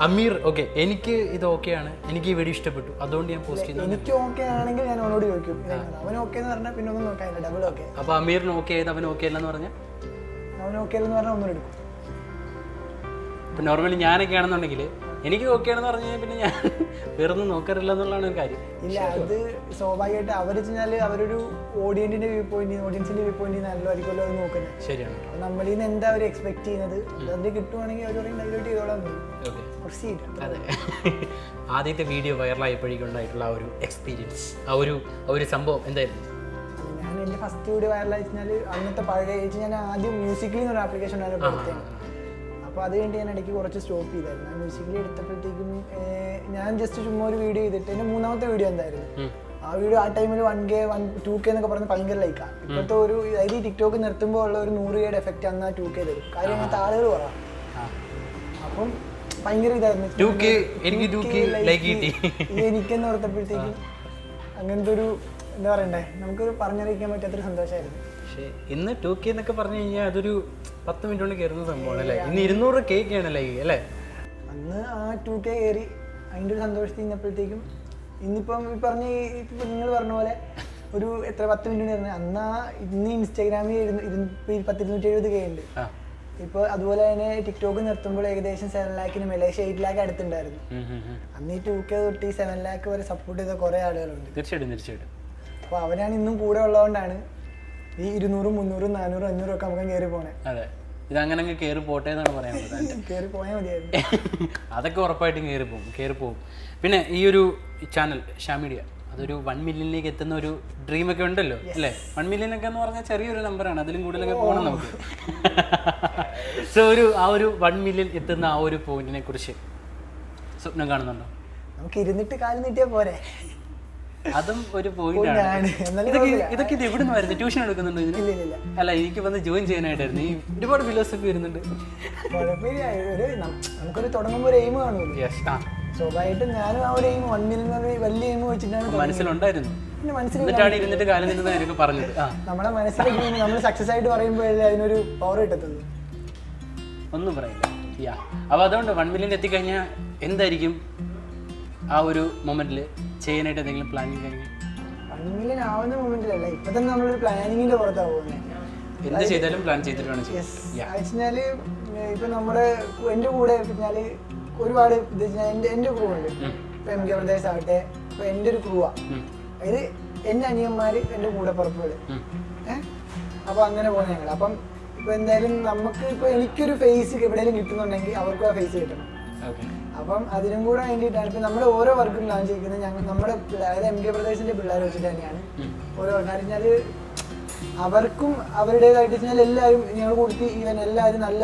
അമീർ ഓക്കെ എനിക്ക് ഇത് ഓക്കെയാണ്, എനിക്ക് ഈ വീഡിയോ ഇഷ്ടപ്പെട്ടു അതുകൊണ്ട് ഞാൻ പോസ്റ്റ് ചെയ്തു, എനിക്ക് ഓക്കെ ആണെങ്കിൽ ഞാൻ അവനോട് ചോദിക്കും. അവൻ ഓക്കെ എന്ന് പറഞ്ഞാൽ പിന്നെ ഒന്നും നോക്കാനില്ല, ഡബിൾ ഓക്കെ. അപ്പോൾ അമീറിന് ഓക്കെ ആയത് അവൻ ഓക്കെ അല്ലെന്ന് പറഞ്ഞാൽ അവൻ ഓക്കെ അല്ലെന്ന് പറഞ്ഞാൽ ഒന്നും എടുക്കും. ഇപ്പം നോർമലി ഞാനൊക്കെ ആണെന്നുണ്ടെങ്കിൽ എനിക്ക് ഓക്കെ ആണെന്ന് പറഞ്ഞു കഴിഞ്ഞാൽ പിന്നെ ഞാൻ വേറെ ഒന്നും നോക്കാറില്ല എന്നുള്ളതാണ് ഒരു കാര്യം. ഇല്ല, അത് സ്വാഭാവികമായിട്ട് അവർ വെച്ചാൽ അവരൊരു ഓഡിയൻസിന്റെ വ്യൂ പോയിന്റ് നല്ലതായിരിക്കുമല്ലോ അത് നോക്കുന്നത്. ശരിയാണ്. അപ്പോൾ നമ്മളിൽ നിന്ന് എന്താ അവർ എക്സ്പെക്ട് ചെയ്യുന്നത്, അത് കിട്ടുവാണെങ്കിൽ അവർ പറയും ഡൈവേർട്ട് ചെയ്തോളാം. അതെ. ആദ്യത്തെ വീഡിയോ വൈറലായപ്പോഴേക്കും ഉണ്ടായിട്ടുള്ള ആ ഒരു എക്സ്പീരിയൻസ്, ആ ഒരു സംഭവം എന്തായിരുന്നു? ഞാൻ എൻ്റെ ഫസ്റ്റ് വീഡിയോ വൈറലായി വെച്ചാൽ അന്നത്തെ പഴയ ഞാൻ ആദ്യം മ്യൂസിക്കലി എന്നൊരു ആപ്ലിക്കേഷൻ ഉണ്ടായിരുന്നു എടുത്തത്. അപ്പോൾ അത് കഴിഞ്ഞ് ഞാൻ ഇടയ്ക്ക് കുറച്ച് സ്റ്റോപ്പ് ചെയ്തായിരുന്നു. ആ മ്യൂസിക്കലി എടുത്തപ്പോഴത്തേക്കും ഞാൻ ജസ്റ്റ് ചുമ്മാ ഒരു വീഡിയോ ചെയ്തിട്ട് എൻ്റെ മൂന്നാമത്തെ വീഡിയോ എന്തായിരുന്നു, ആ വീഡിയോ ആ ടൈമിൽ 1K 2K എന്നൊക്കെ പറഞ്ഞ് ഭയങ്കര ലൈക്കാണ്. ഇപ്പോഴത്തെ ഒരു അതായത് ഈ ടിക്ടോക്ക് നിർത്തുമ്പോൾ ഉള്ള ഒരു 100K എഫക്റ്റ് അന്ന് ആ 2K തരും. കാര്യം അങ്ങനത്തെ ആളുകൾ പറയാം. അപ്പം ഭയങ്കര ഇതായിരുന്നു എനിക്കെന്ന് ഓർത്തപ്പോഴത്തേക്കും അങ്ങനത്തെ ഒരു എന്താ പറയണ്ടേ, നമുക്കൊരു പറഞ്ഞറിയിക്കാൻ പറ്റാത്തൊരു സന്തോഷമായിരുന്നു. പക്ഷേ ഇന്ന് 2K എന്നൊക്കെ പറഞ്ഞു കഴിഞ്ഞാൽ അതൊരു 10 മിനിറ്റ് കൊണ്ട് കയറുന്ന സംഭവമാണ് അല്ലേ? ഇന്ന് 200K ആണ് ലൈക്ക് അല്ലേ? അന്ന് ആ 2K കയറി അതിൻ്റെ ഒരു സന്തോഷത്തിൽ നിന്നപ്പോഴത്തേക്കും ഇന്നിപ്പം ഈ പറഞ്ഞ ഇപ്പം നിങ്ങൾ പറഞ്ഞ പോലെ ഒരു എത്ര 10 മിനിറ്റ് വരുന്നത് അന്ന് ഇന്ന് ഇൻസ്റ്റാഗ്രാമിൽ 270K ഉണ്ട്. ഇപ്പോൾ അതുപോലെ തന്നെ ടിക്ടോക്ക് നിർത്തുമ്പോൾ ഏകദേശം 7 ലാഖിന് മലേഷ്യ 8 ലാഖ് അടുത്തുണ്ടായിരുന്നു. അന്ന് ഈ 2K തൊട്ട് 7 ലാഖ് വരെ സപ്പോർട്ട് ചെയ്ത കുറേ ആളുകളുണ്ട്. തീർച്ചയായിട്ടും. അപ്പോൾ അവരാണ് ഇന്നും കൂടെ ഉള്ളതുകൊണ്ടാണ് ഈ 200, 300, 400, 500 ഒക്കെ നമുക്ക് കയറി പോണേ. അതെ, ഇതങ്ങനെ അങ്ങ് കയറി പോട്ടെ എന്നാണ് പറയാനുള്ളത്. കയറി പോയാൽ മതിയായിരുന്നു. അതൊക്കെ ഉറപ്പായിട്ടും കയറി പോകും. പിന്നെ ഈ ഒരു ചാനൽ ഷാമീഡിയ അതൊരു 1 മില്യണിലേക്ക് എത്തുന്ന ഒരു ഡ്രീമൊക്കെ ഉണ്ടല്ലോ അല്ലേ? 1 മില്യൺ ഒക്കെ എന്ന് പറഞ്ഞാൽ ചെറിയൊരു നമ്പറാണ്, അതിലും കൂടുതലൊക്കെ പോകണം നമുക്ക്. സോ ആ ഒരു 1 മില്യൺ എത്തുന്ന ആ ഒരു പോയിന്റിനെ കുറിച്ച് സ്വപ്നം കാണുന്നുണ്ടോ? നമുക്ക് ഇരുന്നിട്ട് കാല് നീട്ടിയാൽ പോരെ, അതും ഒരു പോയിന്റ് ആണ്. ഇതൊക്കെ ഇത് എവിടെ നിന്ന് വരുന്നത്? ട്യൂഷൻ എടുക്കുന്നുണ്ടോ ഇതിന്? അല്ല, എനിക്ക് വന്ന് ജോയിൻ ചെയ്യാനായിട്ടായിരുന്നു. ഈ ഒരുപാട് ഫിലോസഫി വരുന്നുണ്ട്. നമുക്കൊരു തുടങ്ങുമ്പോൾ ഒരു എയിം കാണുമല്ലോ. സ്വാഭാവികമായിട്ടും ഞാനും ആ ഒരു എയിം 1 മില്യൺ വലിയ എയിം വെച്ചിട്ടാണ് മനസ്സിലുണ്ടായിരുന്നു. എന്നിട്ടാണ് ഇരുന്നിട്ട് കാലം നിന്നത് എനിക്ക് പറഞ്ഞത്. നമ്മളെ മനസ്സിലേക്ക് നമ്മൾ സക്സസ് ആയിട്ട് പറയുമ്പോഴേ അതിനൊരു പവർ കിട്ടത്തുള്ളൂ. ഒന്നും പറയില്ല. അപ്പോൾ അതുകൊണ്ട് 1 മില്യൺ എത്തിക്കഴിഞ്ഞാൽ എന്തായിരിക്കും ആ ഒരു മൊമെന്റിൽ ചെയ്യാനായിട്ട് എന്തെങ്കിലും പ്ലാനിങ് കഴിഞ്ഞാൽ? 1 മില്യൺ ആവുന്ന മൊമെന്റിലല്ല, ഇപ്പൊ തന്നെ നമ്മളൊരു പ്ലാനിങ്ങിന്റെ പുറത്താണ് പോകുന്നത്. എന്ത് ചെയ്താലും പ്ലാൻ ചെയ്തിട്ട് വേണം ചെയ്യാൻ. വെച്ചാല് ഇപ്പൊ നമ്മുടെ എന്റെ കൂടെ വെച്ചാല് ഒരുപാട് എന്റെ ക്രൂ ഉണ്ട്. ഇപ്പൊ MK പ്രദേശ് ആവട്ടെ, ഇപ്പൊ എന്റെ ഒരു ക്രൂവാ. അതായത് എന്റെ അനിയന്മാര് എന്റെ കൂടെ പുറപ്പുകള്. അപ്പൊ അങ്ങനെ പോകുന്ന ഞങ്ങൾ. അപ്പം ഇപ്പൊ എന്തായാലും നമുക്ക് ഇപ്പൊ എനിക്കൊരു ഫേസ് എവിടെയെങ്കിലും കിട്ടുന്നുണ്ടെങ്കിൽ അവർക്കും ആ ഫേസ് കിട്ടണം. അപ്പം അതിനും കൂടെ വേണ്ടിയിട്ടാണ് ഇപ്പം നമ്മുടെ ഓരോ വർക്കും പ്ലാൻ ചെയ്യുന്നത്. ഞങ്ങൾ നമ്മുടെ അതായത് MK പ്രദേശിന്റെ പിള്ളേർ വെച്ചിട്ട് തന്നെയാണ് ഓരോ വർക്കും. വെച്ചാൽ അവർക്കും അവരുടേതായിട്ട് വെച്ചാൽ എല്ലാവരും ഞങ്ങൾ കൊടുത്ത് ഈവൻ എല്ലാവരും നല്ല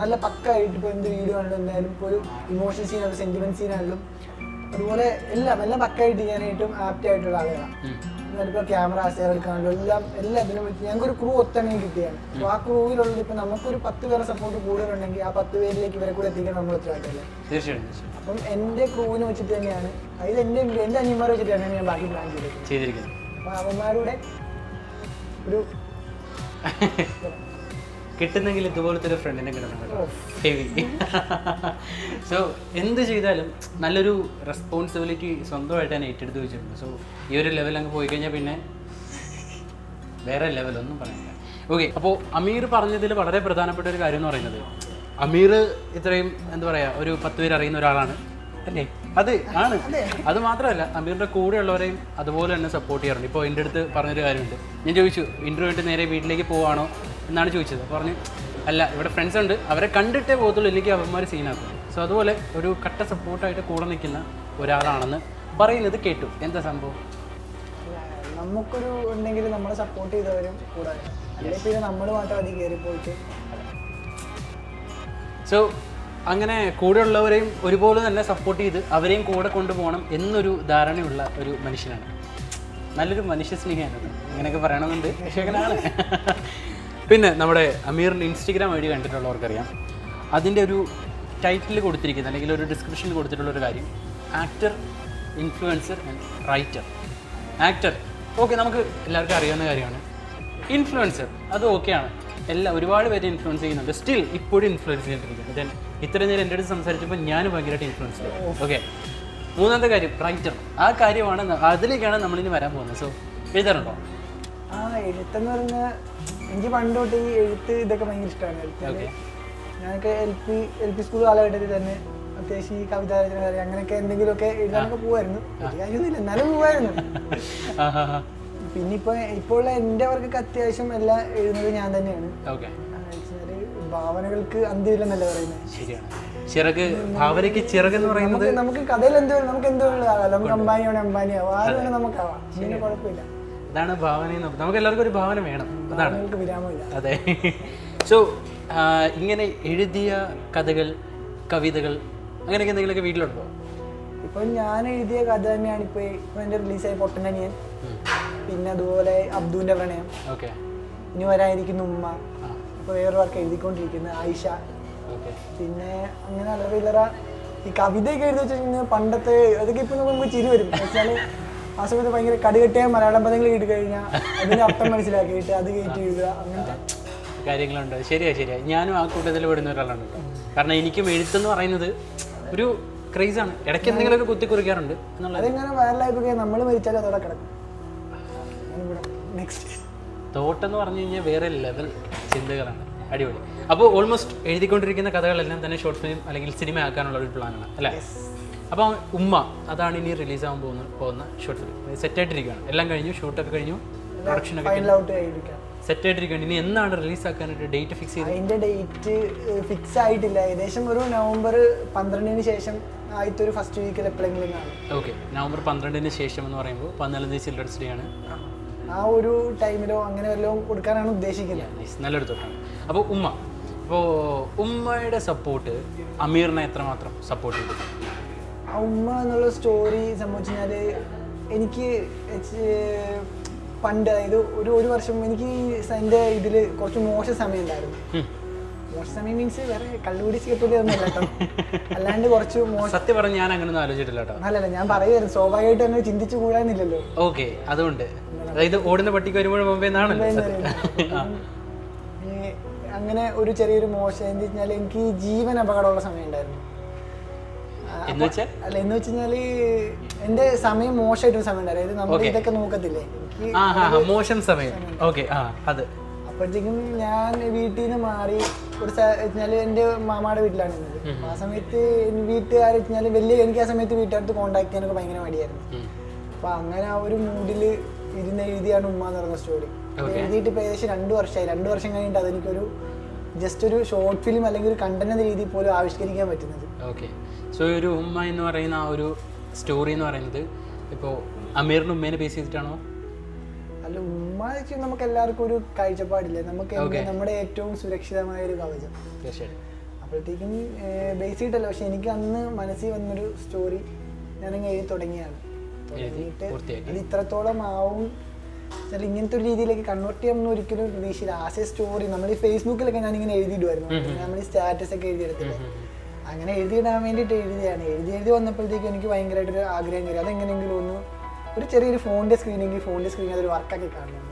നല്ല പക്കായിട്ട് ഇപ്പോൾ എന്ത് വീഡിയോ ആണെങ്കിലും എന്തായാലും ഇപ്പോൾ ഒരു ഇമോഷണൽ സീനാണെങ്കിലും സെന്റിമെന്റ് സീനാണെങ്കിലും അതുപോലെ എല്ലാം പക്കായിട്ട് ചെയ്യാനായിട്ടും ആപ്റ്റ് ആയിട്ടുള്ള ആളുകളാണ്. ഇപ്പോൾ ക്യാമറ ഷെയർ എടുക്കാനുള്ള എല്ലാത്തിനും ഞങ്ങൾക്കൊരു ക്രൂ ഒത്തണയും കിട്ടിയാണ്. അപ്പോൾ ആ ക്രൂവിലുള്ളത് ഇപ്പോൾ നമുക്കൊരു 10 പേരെ സപ്പോർട്ട് കൂടുതലുണ്ടെങ്കിൽ ആ 10 പേരിലേക്ക് ഇവരെ കൂടെ എത്തിക്കാൻ നമ്മൾ ഉത്തരവാദിത്തമല്ലേ. തീർച്ചയായിട്ടും. അപ്പം എൻ്റെ ക്രൂവിനെ വെച്ചിട്ട് തന്നെയാണ്, അതായത് എൻ്റെ അനിയന്മാരെ വെച്ചിട്ട് തന്നെയാണ് ഞാൻ ബാക്കി പ്ലാൻ ചെയ്തിരിക്കുന്നത്. അപ്പോൾ അവന്മാരുടെ ഒരു കിട്ടുന്നെങ്കിൽ ഇതുപോലത്തെ ഒരു ഫ്രണ്ടിനെ കിട്ടണം. ഹെവി. സോ എന്ത് ചെയ്താലും നല്ലൊരു റെസ്പോൺസിബിലിറ്റി സ്വന്തമായിട്ട് തന്നെ ഏറ്റെടുത്ത് വെച്ചിട്ടുണ്ട്. സോ ഈ ഒരു ലെവൽ അങ്ങ് പോയി കഴിഞ്ഞാൽ പിന്നെ വേറെ ലെവലൊന്നും പറയാനില്ല. ഓക്കെ, അപ്പോൾ അമീർ പറഞ്ഞതിൽ വളരെ പ്രധാനപ്പെട്ട ഒരു കാര്യം എന്ന് പറയുന്നത്, അമീർ ഇത്രയും എന്താ പറയുക ഒരു 10 പേര് അറിയുന്ന ഒരാളാണ് അല്ലേ? അത് ആണ്. അത് മാത്രമല്ല, അമീറിൻ്റെ കൂടെയുള്ളവരെയും അതുപോലെ തന്നെ സപ്പോർട്ട് ചെയ്യാറുണ്ട്. ഇപ്പോൾ എൻ്റെ അടുത്ത് പറഞ്ഞൊരു കാര്യമുണ്ട്. ഞാൻ ചോദിച്ചു ഇൻ്റർവ്യൂ ആയിട്ട് നേരെ വീട്ടിലേക്ക് പോവാണോ എന്നാണ് ചോദിച്ചത്. അപ്പോൾ പറഞ്ഞു അല്ല, ഇവിടെ ഫ്രണ്ട്സ് ഉണ്ട്, അവരെ കണ്ടിട്ടേ പോകത്തുള്ളൂ, ഇല്ലെങ്കിൽ അവന്മാർ സീനാക്കും. സോ അതുപോലെ ഒരു കട്ട സപ്പോർട്ടായിട്ട് കൂടെ നിൽക്കുന്ന ഒരാളാണെന്ന് പറയുന്നത് കേട്ടു. എന്താ സംഭവം? നമുക്കൊരു ഉണ്ടെങ്കിൽ നമ്മളെ സപ്പോർട്ട് ചെയ്തവരും കൂടെ, അല്ലെങ്കിൽ പിന്നെ നമ്മൾ മാത്രം അതി കയറി പോയിട്ട്. സോ അങ്ങനെ കൂടെയുള്ളവരെയും ഒരുപോലെ തന്നെ സപ്പോർട്ട് ചെയ്ത് അവരെയും കൂടെ കൊണ്ടുപോകണം എന്നൊരു ധാരണയുള്ള ഒരു മനുഷ്യനാണ്. നല്ലൊരു മനുഷ്യ സ്നേഹിയാണ്. അങ്ങനെയൊക്കെ പറയണമെന്നുണ്ട്, പക്ഷേ അങ്ങനെയാണ്. പിന്നെ നമ്മുടെ അമീറിൻ്റെ ഇൻസ്റ്റഗ്രാം ഐ ഡി കണ്ടിട്ടുള്ളവർക്കറിയാം, അതിൻ്റെ ഒരു ടൈറ്റിൽ കൊടുത്തിരിക്കുന്നത് അല്ലെങ്കിൽ ഒരു ഡിസ്ക്രിപ്ഷനിൽ കൊടുത്തിട്ടുള്ള ഒരു കാര്യം actor, influencer and writer. Actor okay, നമുക്ക് എല്ലാവർക്കും അറിയാവുന്ന കാര്യമാണ്. ഇൻഫ്ലുവൻസർ അത് ഓക്കെയാണ്, ഒരുപാട് പേര് ഇൻഫ്ലുവൻസ് ചെയ്യുന്നുണ്ട്, സ്റ്റിൽ ഇപ്പോഴും ഇൻഫ്ലുവൻസ് ചെയ്തിരിക്കുന്നത്. ദെൻ ഇത്രയും നേരം എൻ്റെ അടുത്ത് സംസാരിച്ചപ്പോൾ ഞാൻ ഭയങ്കരമായിട്ട് ഇൻഫ്ലുവൻസ് ചെയ്തു. ഓക്കെ, മൂന്നാമത്തെ കാര്യം റൈറ്റർ. ആ കാര്യമാണ്, അതിലേക്കാണ് നമ്മളിനി വരാൻ പോകുന്നത്. സോ എഴുതാറുണ്ടോ? ആ എഴുത്തെന്ന് പറഞ്ഞാൽ എനിക്ക് പണ്ട് തൊട്ട് ഈ എഴുത്ത് ഇതൊക്കെ ഭയങ്കര ഇഷ്ടമാണ്. ഓക്കെ, ഞാനൊക്കെ എൽ പി സ്കൂൾ കാലഘട്ടത്തിൽ തന്നെ അത്യാവശ്യം ഈ കവിത രചന കാര്യം അങ്ങനെയൊക്കെ എന്തെങ്കിലുമൊക്കെ എഴുതാനൊക്കെ പോകുമായിരുന്നു. വലിയ കാര്യമൊന്നുമില്ല, എന്നാലും പോകുമായിരുന്നു. പിന്നെ ഇപ്പോൾ ഉള്ള എൻ്റെ വർക്കൊക്കെ അത്യാവശ്യം എല്ലാം എഴുതുന്നത് ഞാൻ തന്നെയാണ്. ഭാവനകൾക്ക് അന്ത്യമില്ലെന്നല്ല പറയുന്നത്. ശരിയാണ്, ചിറക്, ഭാവനയ്ക്ക് ചിറക് എന്ന് പറയുന്നത്. നമുക്ക് കഥയിൽ എന്ത് നമുക്ക് എന്തുകൊണ്ടും ആകാം. നമുക്ക് അംബാനിയാവണം, അംബാനിയാവും, ആരും വേണം നമുക്കാവാം. പിന്നെ കുഴപ്പമില്ല. അതാണ് ഭാവന. നമുക്ക് എല്ലാവർക്കും ഒരു ഭാവന വേണം, അതാണ് വിരാമമില്ല. അതെ. സോ ഇങ്ങനെ എഴുതിയ കഥകൾ, കവിതകൾ അങ്ങനെയൊക്കെ എന്തെങ്കിലുമൊക്കെ വീട്ടിലുണ്ടോ? ഇപ്പൊ ഞാൻ എഴുതിയ കഥ തന്നെയാണ് ഇപ്പൊ എന്റെ റിലീസായ പൊട്ടനനിയൻ, പിന്നെ അതുപോലെ അബ്ദുവിന്റെ പ്രണയം, ഇനി വരാനിരിക്കുന്ന ഉമ്മ, ഇപ്പൊ വേറൊരു വർക്ക് എഴുതിക്കൊണ്ടിരിക്കുന്നത് ആയിഷ. പിന്നെ അങ്ങനെ അല്ലറ ഈ കവിതയൊക്കെ എഴുതി വെച്ചാൽ പണ്ടത്തെ അതൊക്കെ ഇപ്പൊ നമുക്ക് ചിരി വരും. വെച്ചാല് ആ സമയത്ത് ഭയങ്കര കടുകെട്ടിയ മലയാളം പദങ്ങൾ കേട്ട് കഴിഞ്ഞാൽ അതിന്റെ അർത്ഥം മനസ്സിലാക്കിയിട്ട് അത് കയറ്റി എഴുതുക, അങ്ങനത്തെ കാര്യങ്ങളുണ്ട്. ശരിയാ. ഞാനും ആ കൂട്ടത്തിൽ പെടുന്ന ഒരാളാണ്. കാരണം എനിക്കും എഴുത്തെന്ന് പറയുന്നത് ഒരു ക്രേസാണ്. ഇടയ്ക്ക് എന്തെങ്കിലുമൊക്കെ കുത്തിക്കുറിക്കാറുണ്ട് എന്നുള്ളത്. അതെങ്ങനെ വൈറലായിപ്പോയി നമ്മൾ മരിച്ചാലും അതോടെ കിടക്കും. നെക്സ്റ്റ് തോട്ടെന്ന് പറഞ്ഞു കഴിഞ്ഞാൽ വേറെ ലെവൽ ചിന്തകളാണ്. അടിപൊളി. അപ്പോൾ ഓൾമോസ്റ്റ് എഴുതിക്കൊണ്ടിരിക്കുന്ന കഥകളെല്ലാം തന്നെ ഷോർട്ട് ഫിലിം അല്ലെങ്കിൽ സിനിമ ആക്കാനുള്ള ഒരു പ്ലാനാണ് അല്ലേ? അപ്പോൾ ഉമ്മ അതാണ് ഇനി റിലീസാകാൻ പോകുന്ന ഷോർട്ട് ഫിലിം. സെറ്റായിട്ടിരിക്കുകയാണ്, എല്ലാം കഴിഞ്ഞു, ഷൂട്ടൊക്കെ കഴിഞ്ഞു, പ്രൊഡക്ഷനൊക്കെ സെറ്റായിട്ടിരിക്കുകയാണ്. ഇനി എന്നാണ് റിലീസാക്കാനായിട്ട് ഡേറ്റ് ഫിക്സ് ചെയ്തത്? അതിൻ്റെ ഡേറ്റ് ഫിക്സ് ആയിട്ടില്ല. ഏകദേശം ഒരു നവംബർ 12-ന് ശേഷം ആദ്യത്തെ ഒരു ഫസ്റ്റ് വീക്കിൽ എപ്പോഴെങ്കിലും കാണും. ഓക്കെ, നവംബർ 12-ന് ശേഷം എന്ന് പറയുമ്പോൾ 14 ചിൽഡ്രൻസ് ഡേ ആണ്. ആ ഒരു ടൈമിലോ അങ്ങനെ വല്ലതും കൊടുക്കാനാണ് ഉദ്ദേശിക്കുന്നത്. നല്ലൊരു തൊട്ടാണ്. അപ്പോൾ ഉമ്മയുടെ സപ്പോർട്ട് അമീറിനെ എത്രമാത്രം സപ്പോർട്ട് ചെയ്തു? ആ ഉമ്മ എന്നുള്ള സ്റ്റോറി സംഭവിച്ചു കഴിഞ്ഞാൽ എനിക്ക് പണ്ട്, അതായത് ഒരു വർഷം എനിക്ക് എൻ്റെ ഇതിൽ കുറച്ച് മോശം സമയം ഉണ്ടായിരുന്നു. മോശം സമയം മീൻസ് വേറെ കള്ളുകൂടി സിഗരറ്റ് ഒന്നും കേട്ടോ, അല്ലാണ്ട് കുറച്ച് സത്യം പറഞ്ഞ് ഞാൻ അങ്ങനെ ഒന്നും ആലോചിച്ചിട്ടില്ല കേട്ടോ. അല്ലല്ല, ഞാൻ പറയുമായിരുന്നു, സ്വാഭാവികമായിട്ട് തന്നെ ചിന്തിച്ചു കൂടാന്നില്ലല്ലോ. ഓക്കെ, അതുകൊണ്ട് അതായത് ഓടുന്ന പട്ടിക്ക് വരുമ്പോൾ മുമ്പേ അങ്ങനെ ഒരു ചെറിയൊരു മോശം എന്ന് വെച്ചാൽ എനിക്ക് ജീവൻ അപകടമുള്ള സമയം ഉണ്ടായിരുന്നു. എന്ന് വെച്ച് കഴിഞ്ഞാല് എന്റെ സമയം മോശമായിട്ടൊരു സമയം ഉണ്ടായിരുന്നു. അതായത് നമ്മൾ ഇതൊക്കെ നോക്കത്തില്ലേ, മോശം സമയം. അപ്പോഴത്തേക്കും ഞാൻ വീട്ടിൽ നിന്ന് മാറി വെച്ചാല് എന്റെ മാമാടെ വീട്ടിലാണ് ഇരുന്നത്. ആ സമയത്ത് വീട്ടുകാർ വെച്ചാൽ എനിക്ക് ആ സമയത്ത് വീട്ടുകാർക്ക് കോണ്ടാക്ട് ചെയ്യാനൊക്കെ ഭയങ്കര മടിയായിരുന്നു. അപ്പൊ അങ്ങനെ ആ ഒരു മൂഡില് എഴുതിയാണ് ഉമ്മ എന്ന് പറയുന്ന സ്റ്റോറി. എഴുതിയിട്ട് ഇപ്പൊ ഏകദേശം 2 വർഷമായി. 2 വർഷം കഴിഞ്ഞിട്ട് അതെനിക്കൊരു ജസ്റ്റ് ഒരു ഷോർട്ട് ഫിലിം അല്ലെങ്കിൽ ഒരു കണ്ടന്റ് എന്ന രീതിയിൽ പോലും ആവിഷ്കരിക്കാൻ പറ്റുന്നത്. ഓക്കെ, സോ ഒരു ഉമ്മ എന്ന് പറയുന്ന ആ ഒരു സ്റ്റോറി എന്ന് പറയുന്നത് ഇപ്പോൾ അമീറിന് ഉമ്മേനെ ബേസ് ചെയ്തിട്ടാണോ? അല്ല, ഉമ്മ വെച്ചാൽ നമുക്ക് എല്ലാവർക്കും ഒരു കാഴ്ചപ്പാടില്ലേ, നമുക്ക് നമ്മുടെ ഏറ്റവും സുരക്ഷിതമായ ഒരു കവചം. അപ്പോഴത്തേക്കും ബേസ് ചെയ്തിട്ടല്ല, പക്ഷെ എനിക്ക് അന്ന് മനസ്സിൽ വന്നൊരു സ്റ്റോറി ഞാനങ്ങ് എഴുതി തുടങ്ങിയാണ്. അത് ഇത്രത്തോളം ആവും ഇങ്ങനത്തെ ഒരു രീതിയിലേക്ക് കൺവേർട്ട് ചെയ്യാമെന്ന് ഒരിക്കലും പ്രതീക്ഷയില്ല. ആസ് എ സ്റ്റോറി നമ്മൾ ഈ ഫേസ്ബുക്കിലൊക്കെ ഞാനിങ്ങനെ എഴുതിയിടുമായിരുന്നു, നമ്മൾ ഈ സ്റ്റാറ്റസ് ഒക്കെ എഴുതിയെടുത്തിട്ട് അങ്ങനെ എഴുതിയിടാൻ വേണ്ടിയിട്ട് എഴുതി വന്നപ്പോഴത്തേക്കും എനിക്ക് ഭയങ്കരമായിട്ടൊരു ആഗ്രഹം കയറി അതെങ്ങനെയെങ്കിലും ഒന്ന് ഒരു ചെറിയൊരു ഫോണിൻ്റെ സ്ക്രീൻ അതൊരു വർക്കൊക്കെ കാണുന്നു.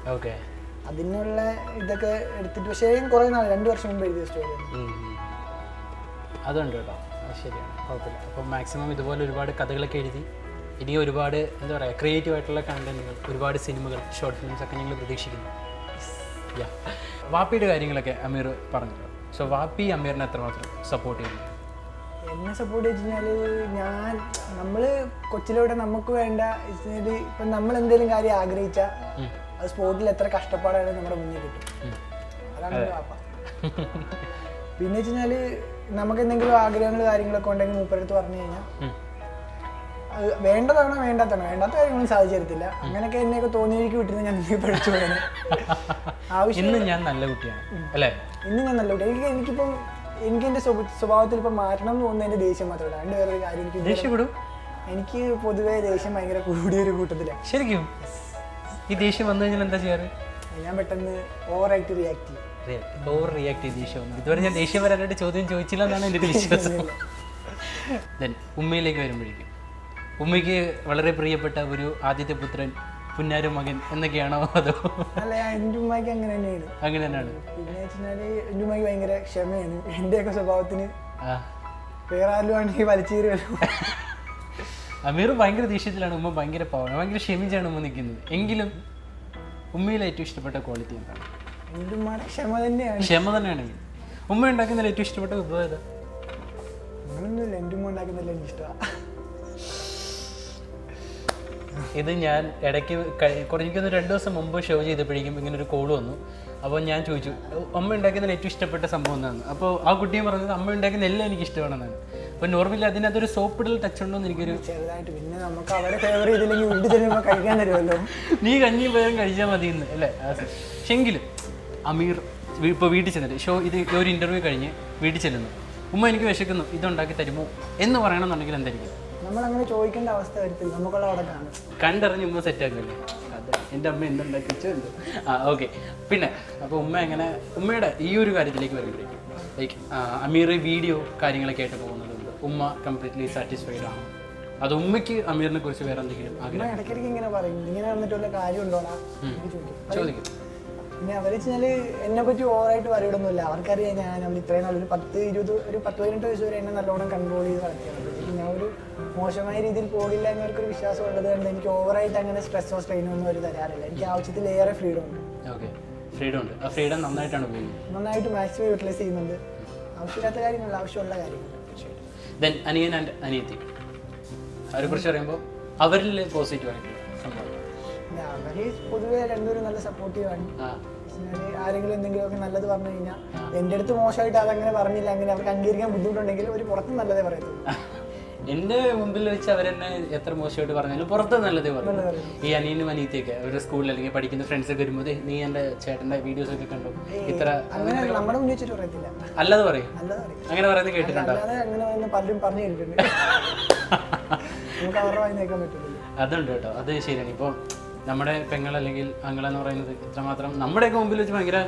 അതിനുള്ള ഇതൊക്കെ എടുത്തിട്ട് പക്ഷേ കുറേ നാൾ 2 വർഷം മുമ്പ് എഴുതിയ സ്റ്റോറി അതുണ്ട് കേട്ടോ. ശരിയാണ്, കുഴപ്പമില്ല. അപ്പോൾ മാക്സിമം ഇതുപോലെ ഒരുപാട് കഥകളൊക്കെ എഴുതി ഇനി ഒരുപാട് എന്താ പറയുക ക്രിയേറ്റീവ് ആയിട്ടുള്ള കണ്ടന്റുകൾ, ഒരുപാട് സിനിമകൾ, ഷോർട്ട് ഫിലിംസ് ഒക്കെ ഞങ്ങൾ പ്രതീക്ഷിക്കുന്നു. വാപ്പിയുടെ കാര്യങ്ങളൊക്കെ അമീർ പറഞ്ഞല്ലോ. സോ വാപ്പി അമീറിനെ എത്രമാത്രം സപ്പോർട്ട് ചെയ്യുന്നു? എന്നെ സപ്പോർട്ട് വെച്ച് കഴിഞ്ഞാൽ നമ്മൾ കൊച്ചിലൂടെ നമുക്ക് വേണ്ട ഇപ്പം നമ്മൾ എന്തെങ്കിലും കാര്യം ആഗ്രഹിച്ചാൽ അത് സ്പോട്ടിൽ എത്ര കഷ്ടപ്പാടാണ് നമ്മുടെ മുന്നിൽ കിട്ടും. അതാണ് വാപ്പ. പിന്നെ വെച്ച് കഴിഞ്ഞാൽ നമുക്ക് എന്തെങ്കിലും ആഗ്രഹങ്ങൾ കാര്യങ്ങളൊക്കെ ഉണ്ടെങ്കിൽ മൂപ്പരടുത്ത് പറഞ്ഞു കഴിഞ്ഞാൽ അത് വേണ്ടതാണോ വേണ്ടാത്ത കാര്യങ്ങളൊന്നും സാധിച്ചു തരത്തില്ല. അങ്ങനെയൊക്കെ എന്നെയൊക്കെ തോന്നിയേക്ക് വിട്ടിരുന്ന ഞാൻ പഠിച്ചു പോകാൻ ആവശ്യം. ഞാൻ നല്ല കുട്ടിയാണ് അല്ലേ? ഇന്ന് ഞാൻ നല്ല കുട്ടിയാണ്. എനിക്കിപ്പം എനിക്ക് എൻ്റെ സ്വഭാവത്തിൽ ഇപ്പം മാറ്റണം എന്ന് തോന്നുന്നത് എൻ്റെ ദേഷ്യം മാത്രമല്ല. അതിൻ്റെ വേറൊരു കാര്യം, എനിക്ക് പൊതുവേ ദേഷ്യം ഭയങ്കര കൂടിയൊരു കൂട്ടത്തിലാണ്. ശരിക്കും ഈ ദേഷ്യം വന്നു കഴിഞ്ഞാൽ എന്താ ചെയ്യാറ്? ഞാൻ പെട്ടെന്ന് ഓവറായിട്ട് റിയാക്ട് ചെയ്യും. ഓവർ റിയാക്ട് ചെയ്ത് ദേഷ്യം ഇതുവരെ ഞാൻ ദേഷ്യം വരാനായിട്ട് ചോദ്യം ചോദിച്ചില്ല എന്നാണ് എൻ്റെ ഒരു വിശ്വാസം. ദെൻ ഉമ്മയിലേക്ക് വരുമ്പോഴേക്കും ഉമ്മയ്ക്ക് വളരെ പ്രിയപ്പെട്ട ഒരു ആദ്യത്തെ പുത്രൻ പുന്നാര മകൻ എന്നൊക്കെയാണോ അതോ? അല്ല, എൻ്റെ ഉമ്മയ്ക്ക് അങ്ങനെ തന്നെയാണ്. അങ്ങനെ തന്നെയാണ്. പിന്നെ വെച്ചാല് എൻ്റെ ഉമ്മയ്ക്ക് ഭയങ്കര ക്ഷമയാണ്. എൻ്റെയൊക്കെ സ്വഭാവത്തിന് വേറെ ആരും ആണെങ്കിൽ വലിച്ചേറി വരും. അമീർ ഭയങ്കര ദേഷ്യത്തിലാണ്, ഉമ്മ ഭയങ്കര പാവമാണ്, ഭയങ്കര ക്ഷമിച്ചാണ് ഉമ്മ നിൽക്കുന്നത്. എങ്കിലും ഉമ്മയിൽ ഏറ്റവും ഇഷ്ടപ്പെട്ട ക്വാളിറ്റി എന്താണ്? എൻ്റെ ഉമ്മയുടെ ക്ഷമ തന്നെയാണ്. ക്ഷമ തന്നെയാണെങ്കിൽ ഉമ്മ ഉണ്ടാക്കുന്നതിൽ ഏറ്റവും ഇഷ്ടപ്പെട്ട വിഭവം ഏതാ? അങ്ങനൊന്നുമില്ല, എൻ്റെ ഉമ്മ ഉണ്ടാക്കുന്നതല്ല എനിക്ക് ഇഷ്ടമാണ്. ഇത് ഞാൻ ഇടയ്ക്ക് കുറഞ്ഞിരിക്കുന്ന 2 ദിവസം മുമ്പ് ഷോ ചെയ്തപ്പോഴേക്കും ഇങ്ങനെ ഒരു കോൾ വന്നു. അപ്പോൾ ഞാൻ ചോദിച്ചു അമ്മ ഉണ്ടാക്കുന്നതിൽ ഏറ്റവും ഇഷ്ടപ്പെട്ട സംഭവം എന്താണ്? അപ്പോൾ ആ കുട്ടിയും പറഞ്ഞത് അമ്മ ഉണ്ടാക്കുന്ന എല്ലാം എനിക്ക് ഇഷ്ടമാണെന്നാണ്. അപ്പോൾ നോർമലി അതിനകത്തൊരു സോപ്പിടൽ ടച്ച് ഉണ്ടോ എന്ന് എനിക്കൊരു ചെറുതായിട്ട്. പിന്നെ നമുക്ക് അവരെ ഫേവർ ചെയ്തില്ലെങ്കിൽ വീട്ടിൽ ചെല്ലുമ്പോൾ കഴിക്കാൻ തരുമല്ലോ. നീ കഞ്ഞി പേരും കഴിച്ചാൽ മതി എന്ന് അല്ലേ? പക്ഷെ എങ്കിലും അമീർ ഇപ്പോൾ വീട്ടിൽ ചെന്നിട്ട് ഷോ ഇത് ഒരു ഇൻ്റർവ്യൂ കഴിഞ്ഞ് വീട്ടിൽ ചെല്ലുന്നു, ഉമ്മ എനിക്ക് വിശക്കുന്നു ഇതുണ്ടാക്കി തരുമോ എന്ന് പറയണമെന്നുണ്ടെങ്കിൽ എന്തായിരിക്കും? നമ്മളങ്ങനെ ചോദിക്കേണ്ട അവസ്ഥ വരത്തില്ല, നമുക്കുള്ള അവിടെ കാണും. കണ്ടറിഞ്ഞ് ഉമ്മ സെറ്റാക്കില്ലേ? അതെ, എൻ്റെ അമ്മ എന്തുണ്ടാക്കി വെച്ചോ എന്തോ. ഓക്കെ. പിന്നെ അപ്പോൾ ഉമ്മ എങ്ങനെ ഉമ്മയുടെ ഈ ഒരു കാര്യത്തിലേക്ക് വരുമ്പോഴേക്കും ലൈക്ക് അമീർ വീഡിയോ കാര്യങ്ങളൊക്കെ ആയിട്ട് പോകുന്നതുകൊണ്ട് ഉമ്മ കംപ്ലീറ്റ്ലി സാറ്റിസ്ഫൈഡ് ആണ്? അത് ഉമ്മയ്ക്ക് അമീറിനെ കുറിച്ച് വേറെ എന്തെങ്കിലും ആഗ്രഹം? ഇടയ്ക്കിടയ്ക്ക് ഇങ്ങനെ പറയും, ഇങ്ങനെ വന്നിട്ടുള്ള കാര്യം ഉണ്ടോടാ ചോദിക്കും. പിന്നെ അവർ വെച്ചാൽ എന്നെ പറ്റി ഓവറായിട്ട് പറയണമെന്നില്ല. അവർക്കറിയാം ഞാൻ അവർ ഇത്രയും നാളൊരു 10-18 വയസ്സ് വരെ എന്നെ നല്ലോണം കൺട്രോൾ ചെയ്ത് വളർത്തിയാണ്. ഞാൻ ഒരു മോശമായ രീതിയിൽ പോകില്ല എന്നവർക്കൊരു വിശ്വാസം ഉള്ളത് കൊണ്ട് എനിക്ക് ഓവറായിട്ട് അങ്ങനെ സ്ട്രെസ്സോ സ്ട്രെയിനോ ഒന്നും അവർ തരാറില്ല. എനിക്ക് ആവശ്യത്തിലേറെ ഫ്രീഡം ഉണ്ട്. ഓക്കെ, ഫ്രീഡം ഉണ്ട്. ആ ഫ്രീഡം നന്നായിട്ടാണ് ഉപയോഗിക്കുന്നത്. നന്നായിട്ട് മാക്സിമം യൂട്ടിലൈസ് ചെയ്യുന്നുണ്ട്. ആവശ്യമില്ലാത്ത കാര്യങ്ങൾ, ആവശ്യമുള്ള കാര്യങ്ങൾ. ദെൻ അനിയൻ ആൻഡ് അനിയത്തി, അവരെ കുറിച്ച് പറയുമ്പോൾ അവരിൽ പോസിറ്റീവായിട്ടുള്ള സംഭവം? അവര് പൊതുവെ രണ്ടുപേരും നല്ല സപ്പോർട്ടീവാണ്. ആരെങ്കിലും എന്തെങ്കിലുമൊക്കെ നല്ലത് പറഞ്ഞു കഴിഞ്ഞാൽ എൻ്റെ അടുത്ത് മോശമായിട്ട് അതങ്ങനെ പറഞ്ഞില്ല, അങ്ങനെ അവർക്ക് അംഗീകരിക്കാൻ ബുദ്ധിമുട്ടുണ്ടെങ്കിൽ ഒരു പുറത്ത് നല്ലതേ പറയത്തുള്ളൂ. എൻ്റെ മുമ്പിൽ വെച്ച് അവരെന്നെ എത്ര മോശമായിട്ട് പറഞ്ഞാലും പുറത്ത് നല്ലതേ പറയും. ഈ അനിയനും അനിയത്തിയൊക്കെ ഒരു സ്കൂളിൽ അല്ലെങ്കിൽ പഠിക്കുന്ന ഫ്രണ്ട്സൊക്കെ വരുമ്പോൾ നീ എൻ്റെ ചേട്ടൻ്റെ വീഡിയോസ് ഒക്കെ കണ്ടു ഇത്ര അങ്ങനെ നമ്മുടെ മുന്നിൽ വെച്ചിട്ട് പറയത്തില്ല, അല്ലാതെ പറയും. അങ്ങനെ പറയുന്നത് കേട്ടിട്ടുണ്ടോ? അങ്ങനെ പലരും പറഞ്ഞു കേട്ടിട്ടുണ്ട്. നമുക്ക് അവരുടെ വായി കേൾക്കാൻ പറ്റില്ല. അതുണ്ട് കേട്ടോ, അത് ശരിയാണ്. ഇപ്പോൾ നമ്മുടെ പെങ്ങൾ അല്ലെങ്കിൽ അങ്ങളെന്ന് പറയുന്നത് ഇത്രമാത്രം നമ്മുടെയൊക്കെ മുമ്പിൽ വെച്ച് ഭയങ്കര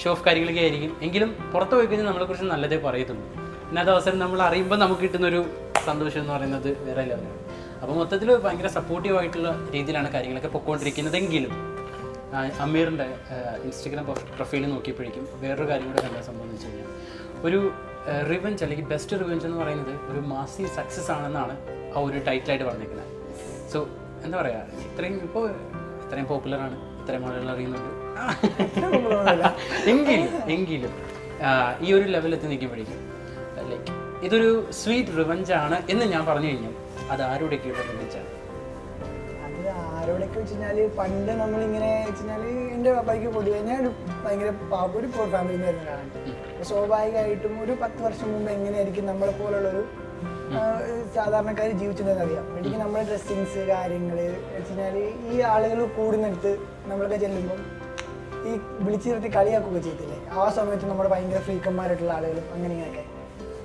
ഷോ ഓഫ് കാര്യങ്ങളൊക്കെ ആയിരിക്കും, എങ്കിലും പുറത്ത് പോയി കഴിഞ്ഞാൽ നമ്മളെക്കുറിച്ച് നല്ലതേ പറയത്തുള്ളൂ. പിന്നെ അത് അവസരം നമ്മൾ അറിയുമ്പോൾ നമുക്ക് കിട്ടുന്നൊരു സന്തോഷം എന്ന് പറയുന്നത് വേറെ ലെവലാണ്. അപ്പോൾ മൊത്തത്തിൽ ഭയങ്കര സപ്പോർട്ടീവായിട്ടുള്ള രീതിയിലാണ് കാര്യങ്ങളൊക്കെ പൊയ്ക്കൊണ്ടിരിക്കുന്നതെങ്കിലും അമീറിൻ്റെ ഇൻസ്റ്റഗ്രാം പ്രൊഫൈൽ നോക്കിയപ്പോഴേക്കും വേറൊരു കാര്യം കൂടെ കണ്ട സംഭവം എന്ന് വെച്ച് കഴിഞ്ഞാൽ ഒരു റിവെഞ്ച് അല്ലെങ്കിൽ ബെസ്റ്റ് റിവെഞ്ച് എന്ന് പറയുന്നത് ഒരു മാസീവ് സക്സസ് ആണെന്നാണ് ആ ഒരു ടൈറ്റിലായിട്ട് പറഞ്ഞിരിക്കുന്നത്. സോ എന്താ പറയുക, ഇത്രയും പോപ്പുലറാണ്, ഇത്രയും ആളുകൾ അറിയുന്നുണ്ട്. എങ്കിലും ഈ ഒരു ലെവലെത്തി നിൽക്കുമ്പോഴേക്കും ലൈക്ക് ഇതൊരു സ്വീറ്റ് റിവെഞ്ചാണ് എന്ന് ഞാൻ പറഞ്ഞു കഴിഞ്ഞാൽ അത് ആരോടൊക്കെയുള്ള റിവെഞ്ചാണ്? അത് ആരോടൊക്കെ വെച്ച് കഴിഞ്ഞാൽ പണ്ട് നമ്മളിങ്ങനെ വെച്ച് കഴിഞ്ഞാൽ എൻ്റെ പപ്പായ്ക്ക് പൊതുവെ ഞാൻ ഭയങ്കര ഒരു പോർ ഫാമിലിയിൽ നിന്ന് വരുന്നതാണ്. അപ്പോൾ സ്വാഭാവികമായിട്ടും ഒരു 10 വർഷം മുമ്പ് എങ്ങനെയായിരിക്കും നമ്മളെ പോലുള്ളൊരു സാധാരണക്കാർ ജീവിച്ചതെന്ന് അറിയാം. എനിക്ക് നമ്മുടെ ഡ്രസ്സിങ്സ് കാര്യങ്ങൾ വെച്ച് കഴിഞ്ഞാൽ ഈ ആളുകൾ കൂടുന്നിടത്ത് നമ്മളൊക്കെ ചെല്ലുമ്പം ഈ വിളിച്ചു നിർത്തി കളിയാക്കുകയൊക്കെ ചെയ്തില്ലേ, ആ സമയത്ത് നമ്മുടെ ഭയങ്കര ഫ്രീക്കന്മാരായിട്ടുള്ള ആളുകളും അങ്ങനെ ഇങ്ങനെയൊക്കെ.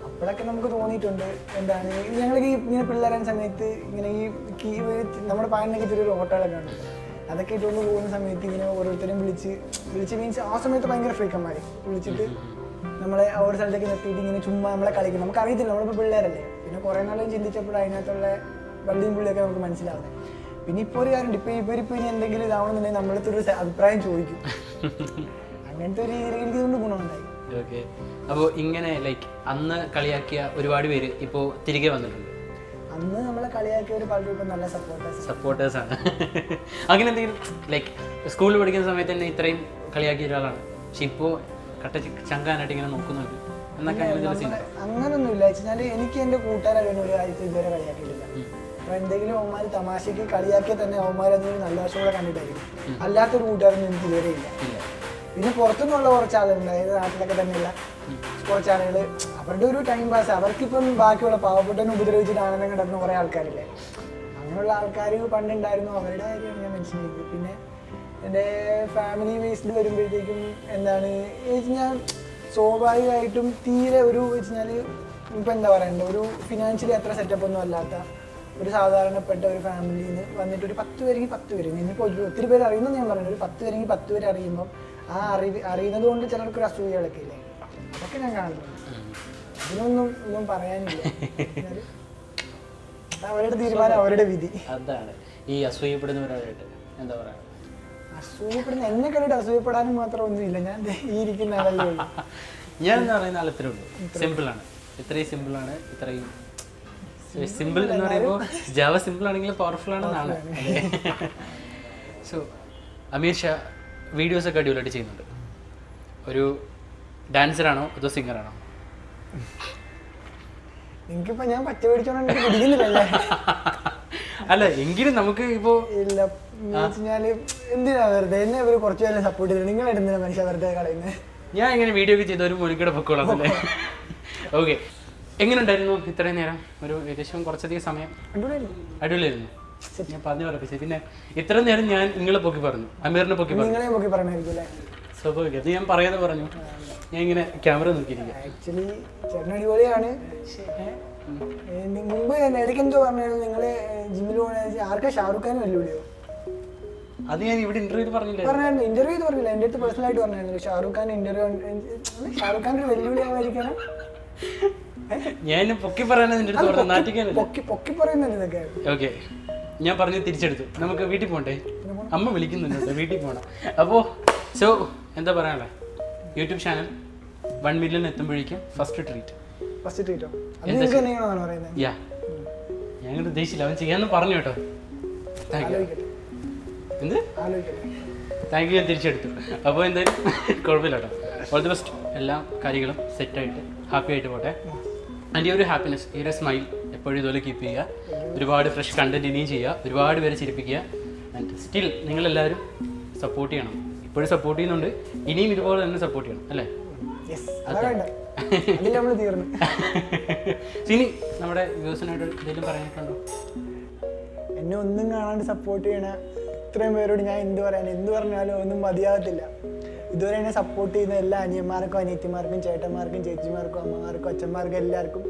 അപ്പോഴൊക്കെ നമുക്ക് തോന്നിയിട്ടുണ്ട് എന്താണ് ഞങ്ങൾക്ക് ഇങ്ങനെ പിള്ളേരാൻ സമയത്ത് ഇങ്ങനെ ഈ നമ്മുടെ പാലിനൊക്കെ ചെറിയൊരു ഹോട്ടലൊക്കെ ഉണ്ട്, അതൊക്കെ ഇട്ടുകൊണ്ട് പോകുന്ന സമയത്ത് ഇങ്ങനെ ഓരോരുത്തരും വിളിച്ച് മീൻസ് ആ സമയത്ത് ഭയങ്കര ഫ്രീക്കന്മാർ വിളിച്ചിട്ട് നമ്മളെ ആ ഒരു സ്ഥലത്തേക്ക് നിർത്തിയിട്ട് ഇങ്ങനെ ചുമ്മാ നമ്മളെ കളിക്കും. നമുക്ക് അറിയത്തില്ല, നമ്മളിപ്പോൾ പിള്ളേരല്ലേ. പിന്നെ കുറേ നാളും ചിന്തിച്ചപ്പോൾ അതിനകത്തുള്ള വള്ളിയും പുള്ളിയൊക്കെ നമുക്ക് മനസ്സിലാവുന്നത്. പിന്നെ ഇപ്പോൾ ഒരു കാര്യം ഇവരിപ്പോൾ ഇനി എന്തെങ്കിലും ഇതാവണമെന്നുണ്ടെങ്കിൽ നമ്മളടുത്തൊരു അഭിപ്രായം ചോദിക്കും. അങ്ങനത്തെ ഒരു രീതിയിൽ എനിക്കിതുകൊണ്ട് ഗുണമുണ്ടായി. ഓക്കെ. അപ്പോൾ ഇങ്ങനെ ലൈക്ക് അന്ന് കളിയാക്കിയ ഒരുപാട് പേര് ഇപ്പോൾ തിരികെ വന്നിട്ടുണ്ട്. അന്ന് നമ്മളെ കളിയാക്കിയവർ പലരും ഇപ്പം നല്ല സപ്പോർട്ടേഴ്സാണ്. അങ്ങനെ എന്തെങ്കിലും ലൈക്ക് സ്കൂളിൽ പഠിക്കുന്ന സമയത്ത് തന്നെ ഇത്രയും കളിയാക്കിയ ഒരാളാണ്, പക്ഷെ ഇപ്പോൾ കട്ട ചങ്കാനായിട്ട് ഇങ്ങനെ നോക്കുന്നുണ്ട് എന്നൊക്കെ? അങ്ങനൊന്നുമില്ല വെച്ചാൽ എനിക്ക് എൻ്റെ കൂട്ടുകാരും ഒരു കാര്യത്തിൽ ഇതുവരെ കളിയാക്കിയിട്ടില്ല. അപ്പോൾ എന്തെങ്കിലും അവന്മാർ തമാശയ്ക്ക് കളിയാക്കിയാൽ തന്നെ അവന്മാർ അതൊരു നല്ല വശത്തോടെ കണ്ടിട്ടായിരിക്കും. അല്ലാത്തൊരു കൂട്ടുകാരൊന്നും എനിക്ക് ഇതുവരെ ഇല്ല. പിന്നെ പുറത്തുനിന്നുള്ള കുറച്ച് ആളുകളുണ്ട്, അതായത് നാട്ടിലൊക്കെ തന്നെയുള്ള കുറച്ച് ആളുകൾ, അവരുടെ ഒരു ടൈം പാസ്. അവർക്കിപ്പം ബാക്കിയുള്ള പാവപ്പെട്ടവനെ ഉപദ്രവിച്ചിട്ട് ആനന്ദം കിടക്കുന്ന കുറേ ആൾക്കാരില്ലേ, അങ്ങനെയുള്ള ആൾക്കാർ പണ്ടുണ്ടായിരുന്നു. അവരുടെ കാര്യമാണ് ഞാൻ മെൻഷൻ ചെയ്തത്. പിന്നെ എൻ്റെ ഫാമിലി ബേസ്ഡിൽ വരുമ്പോഴത്തേക്കും എന്താണ് ഞാൻ സ്വാഭാവികമായിട്ടും തീരെ ഒരു വെച്ച് കഴിഞ്ഞാൽ ഇപ്പം എന്താ പറയണ്ടത്, ഒരു ഫിനാൻഷ്യലി അത്ര സെറ്റപ്പ് ഒന്നും അല്ലാത്ത ഒരു സാധാരണപ്പെട്ട ഒരു ഫാമിലിയിൽ നിന്ന് വന്നിട്ട് ഒരു 10 പേരെങ്കിൽ 10 പേര്, ഇനിയിപ്പോൾ ഒത്തിരി പേര് അറിയുന്നത് ഞാൻ പറയുന്നത്, ഒരു 10 പേരെങ്കിൽ 10 പേര് അറിയുമ്പം ആ അറിയുന്നത് കൊണ്ട് ചിലർക്ക് ഒരു അസൂയകളൊക്കെ ഇല്ലേ, അതൊക്കെ ഞാൻ കാണുന്നുണ്ട്. ഒന്നും പറയാനില്ല. അവരുടെ തീരുമാനം, അവരുടെ വിധി. അതാണ് ഈ അസൂയപ്പെടുന്നവരായിട്ട് എന്താ പറയുക, അസൂയപ്പെടുന്ന എന്നെ കണ്ടിട്ട് അസൂയപ്പെടാനും മാത്രം ഒന്നുമില്ല. ഞാൻ ഈ ഇരിക്കുന്ന ആളല്ലേ ഉള്ളൂ. ഞാൻ എന്ന് പറയുന്ന ആൾ ഇത്രേ ഉള്ളൂ. സിമ്പിളാണ്, ഇത്രയും സിമ്പിളാണ്. ഇത്രയും സിമ്പിൾ എന്ന് പറയുമ്പോൾ ജാവ സിമ്പിൾ ആണെങ്കിലും പവർഫുൾ ആണെന്നാണ്. സോ അമീർ ഷാ വീഡിയോസൊക്കെ അടിപൊളിയായിട്ട് ചെയ്യുന്നുണ്ട്. ഒരു ഡാൻസറാണോ അതോ സിംഗറാണോ? നിങ്ങൾക്കിപ്പോ ഞാൻ പച്ച പിടിച്ചോണ്ട് പിടിക്കുന്നില്ലല്ലേ? അല്ല എങ്കിലും നമുക്ക് ഇപ്പോ ഇല്ല വെച്ചാല് എന്തിനാ വെറുതെ എന്നെ ഇവര് കുറച്ചു പേരെ സപ്പോർട്ട് ചെയ്തു, നിങ്ങൾ എന്തിനാ മനുഷ്യ വെറുതെ കളയുന്നത്? ഞാൻ ഇങ്ങനെ വീഡിയോ ഒക്കെ ചെയ്ത ഒരു മോനിക്കടെ പൊക്കോളാം അല്ലേ? ഓക്കെ, എങ്ങനെ ഉണ്ടായിരുന്നു ഇത്രയും നേരം? ഒരു ഏകദേശം കുറച്ചധികം സമയം അടിപൊളിയായിരുന്നു. ഞാൻ പറഞ്ഞു പറപ്പിച്ചു. പിന്നെ ഇത്ര നേരം ഞാൻ നിങ്ങളെ പൊക്കി പറഞ്ഞു, അമീറിനെ പൊക്കി പറഞ്ഞു. സ്വാഭാവികം, അത് ഞാൻ പറയാതെ പറഞ്ഞു. ഞാൻ ഇങ്ങനെ ക്യാമറ നോക്കിയിരിക്കുക. ആക്ച്വലി ചേട്ടൻ അടിപൊളിയാണ്. മുമ്പ് ഇടയ്ക്ക് എന്തോ പറഞ്ഞായിരുന്നു നിങ്ങള് ജിമ്മിൽ പോകണ ആർക്കാ ഷാറുഖ് ഖാൻ വെല്ലുവിളിയോ? അത് ഞാൻ ഇവിടെ ഇന്റർവ്യൂ പറഞ്ഞില്ല. ഇന്റർവ്യൂ പറഞ്ഞില്ല, എൻ്റെ അടുത്ത് പേഴ്സണൽ ആയിട്ട് പറഞ്ഞായിരുന്നു ഷാറുഖ് ഖാൻ ഇന്റർവ്യൂ, ഷാറുഖ് ഖാൻ വെല്ലുവിളി ആവാതിരിക്കണം. ഞാൻ പൊക്കി പറയാനാ പൊക്കി പറയുന്നുണ്ട് ഇതൊക്കെ. ഓക്കെ, ഞാൻ പറഞ്ഞു തിരിച്ചെടുത്തു. നമുക്ക് വീട്ടിൽ പോകണ്ടേ? അമ്മ വിളിക്കുന്നുണ്ട്, വീട്ടിൽ പോകണം. അപ്പോൾ സോ എന്താ പറയാനുള്ളത്? യൂട്യൂബ് ചാനൽ 1 മില്യൺ എത്തുമ്പോഴേക്കും ഫസ്റ്റ് ട്രീറ്റ്. യാ, ഞാൻ ഉദ്ദേശിച്ചില്ല, അവൻ ചെയ്യാന്ന് പറഞ്ഞു കേട്ടോ. എന്ത് താങ്ക് യു, ഞാൻ തിരിച്ചെടുത്തു. അപ്പോൾ എന്തായാലും കുഴപ്പമില്ല കേട്ടോ. All the best. എല്ലാ കാര്യങ്ങളും സെറ്റായിട്ട് ഹാപ്പി ആയിട്ട് പോട്ടെ. ആൻഡ് ഈ ഒരു ഹാപ്പിനെസ്, ഈ ഒരു സ്മൈൽ എപ്പോഴും ഇതുപോലെ കീപ്പ് ചെയ്യുക. ഒരുപാട് ഫ്രഷ് കണ്ടന്റ് ഇനിയും ചെയ്യുക, ഒരുപാട് പേരെ ചിരിപ്പിക്കുക. ആൻഡ് സ്റ്റിൽ നിങ്ങളെല്ലാവരും സപ്പോർട്ട് ചെയ്യണം. ഇപ്പോഴും സപ്പോർട്ട് ചെയ്യുന്നുണ്ട്, ഇനിയും ഇതുപോലെ തന്നെ സപ്പോർട്ട് ചെയ്യണം അല്ലേ? ഇനി നമ്മുടെ വ്യൂസിനായിട്ട് എന്തെങ്കിലും പറയാനുണ്ടോ? എന്നെ ഒന്നും കാണാണ്ട് സപ്പോർട്ട് ചെയ്യണ ഇത്രയും പേരോട് ഞാൻ എന്ത് പറഞ്ഞാലും ഒന്നും മതിയാകത്തില്ല. ഇതുവരെ എന്നെ സപ്പോർട്ട് ചെയ്യുന്ന എല്ലാ അനിയന്മാർക്കും അനിയത്തിമാർക്കും ചേട്ടന്മാർക്കും ചേച്ചിമാർക്കും അമ്മമാർക്കും അച്ഛന്മാർക്കും എല്ലാവർക്കും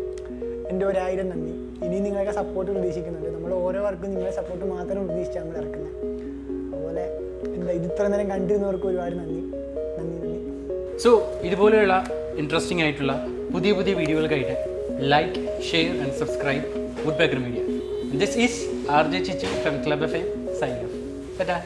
എൻ്റെ 1000 നന്ദി. ഇനി നിങ്ങളൊക്കെ സപ്പോർട്ട് പ്രതീക്ഷിക്കുന്നുണ്ട്. നമ്മൾ ഓരോ വർക്കും നിങ്ങളെ സപ്പോർട്ട് മാത്രം പ്രതീക്ഷിച്ചാണ് നമ്മൾ ഇറക്കുന്നത്. അതുപോലെ എന്താ ഇത് ഇത്ര നേരം കണ്ടിരുന്നവർക്ക് ഒരുപാട് നന്ദി. സോ ഇതുപോലെയുള്ള ഇൻട്രസ്റ്റിംഗ് ആയിട്ടുള്ള പുതിയ പുതിയ വീഡിയോകൾക്കായിട്ട് like, share and subscribe woodpecker media. This is RJ Chichu from Club FM signing off. Ta-ta.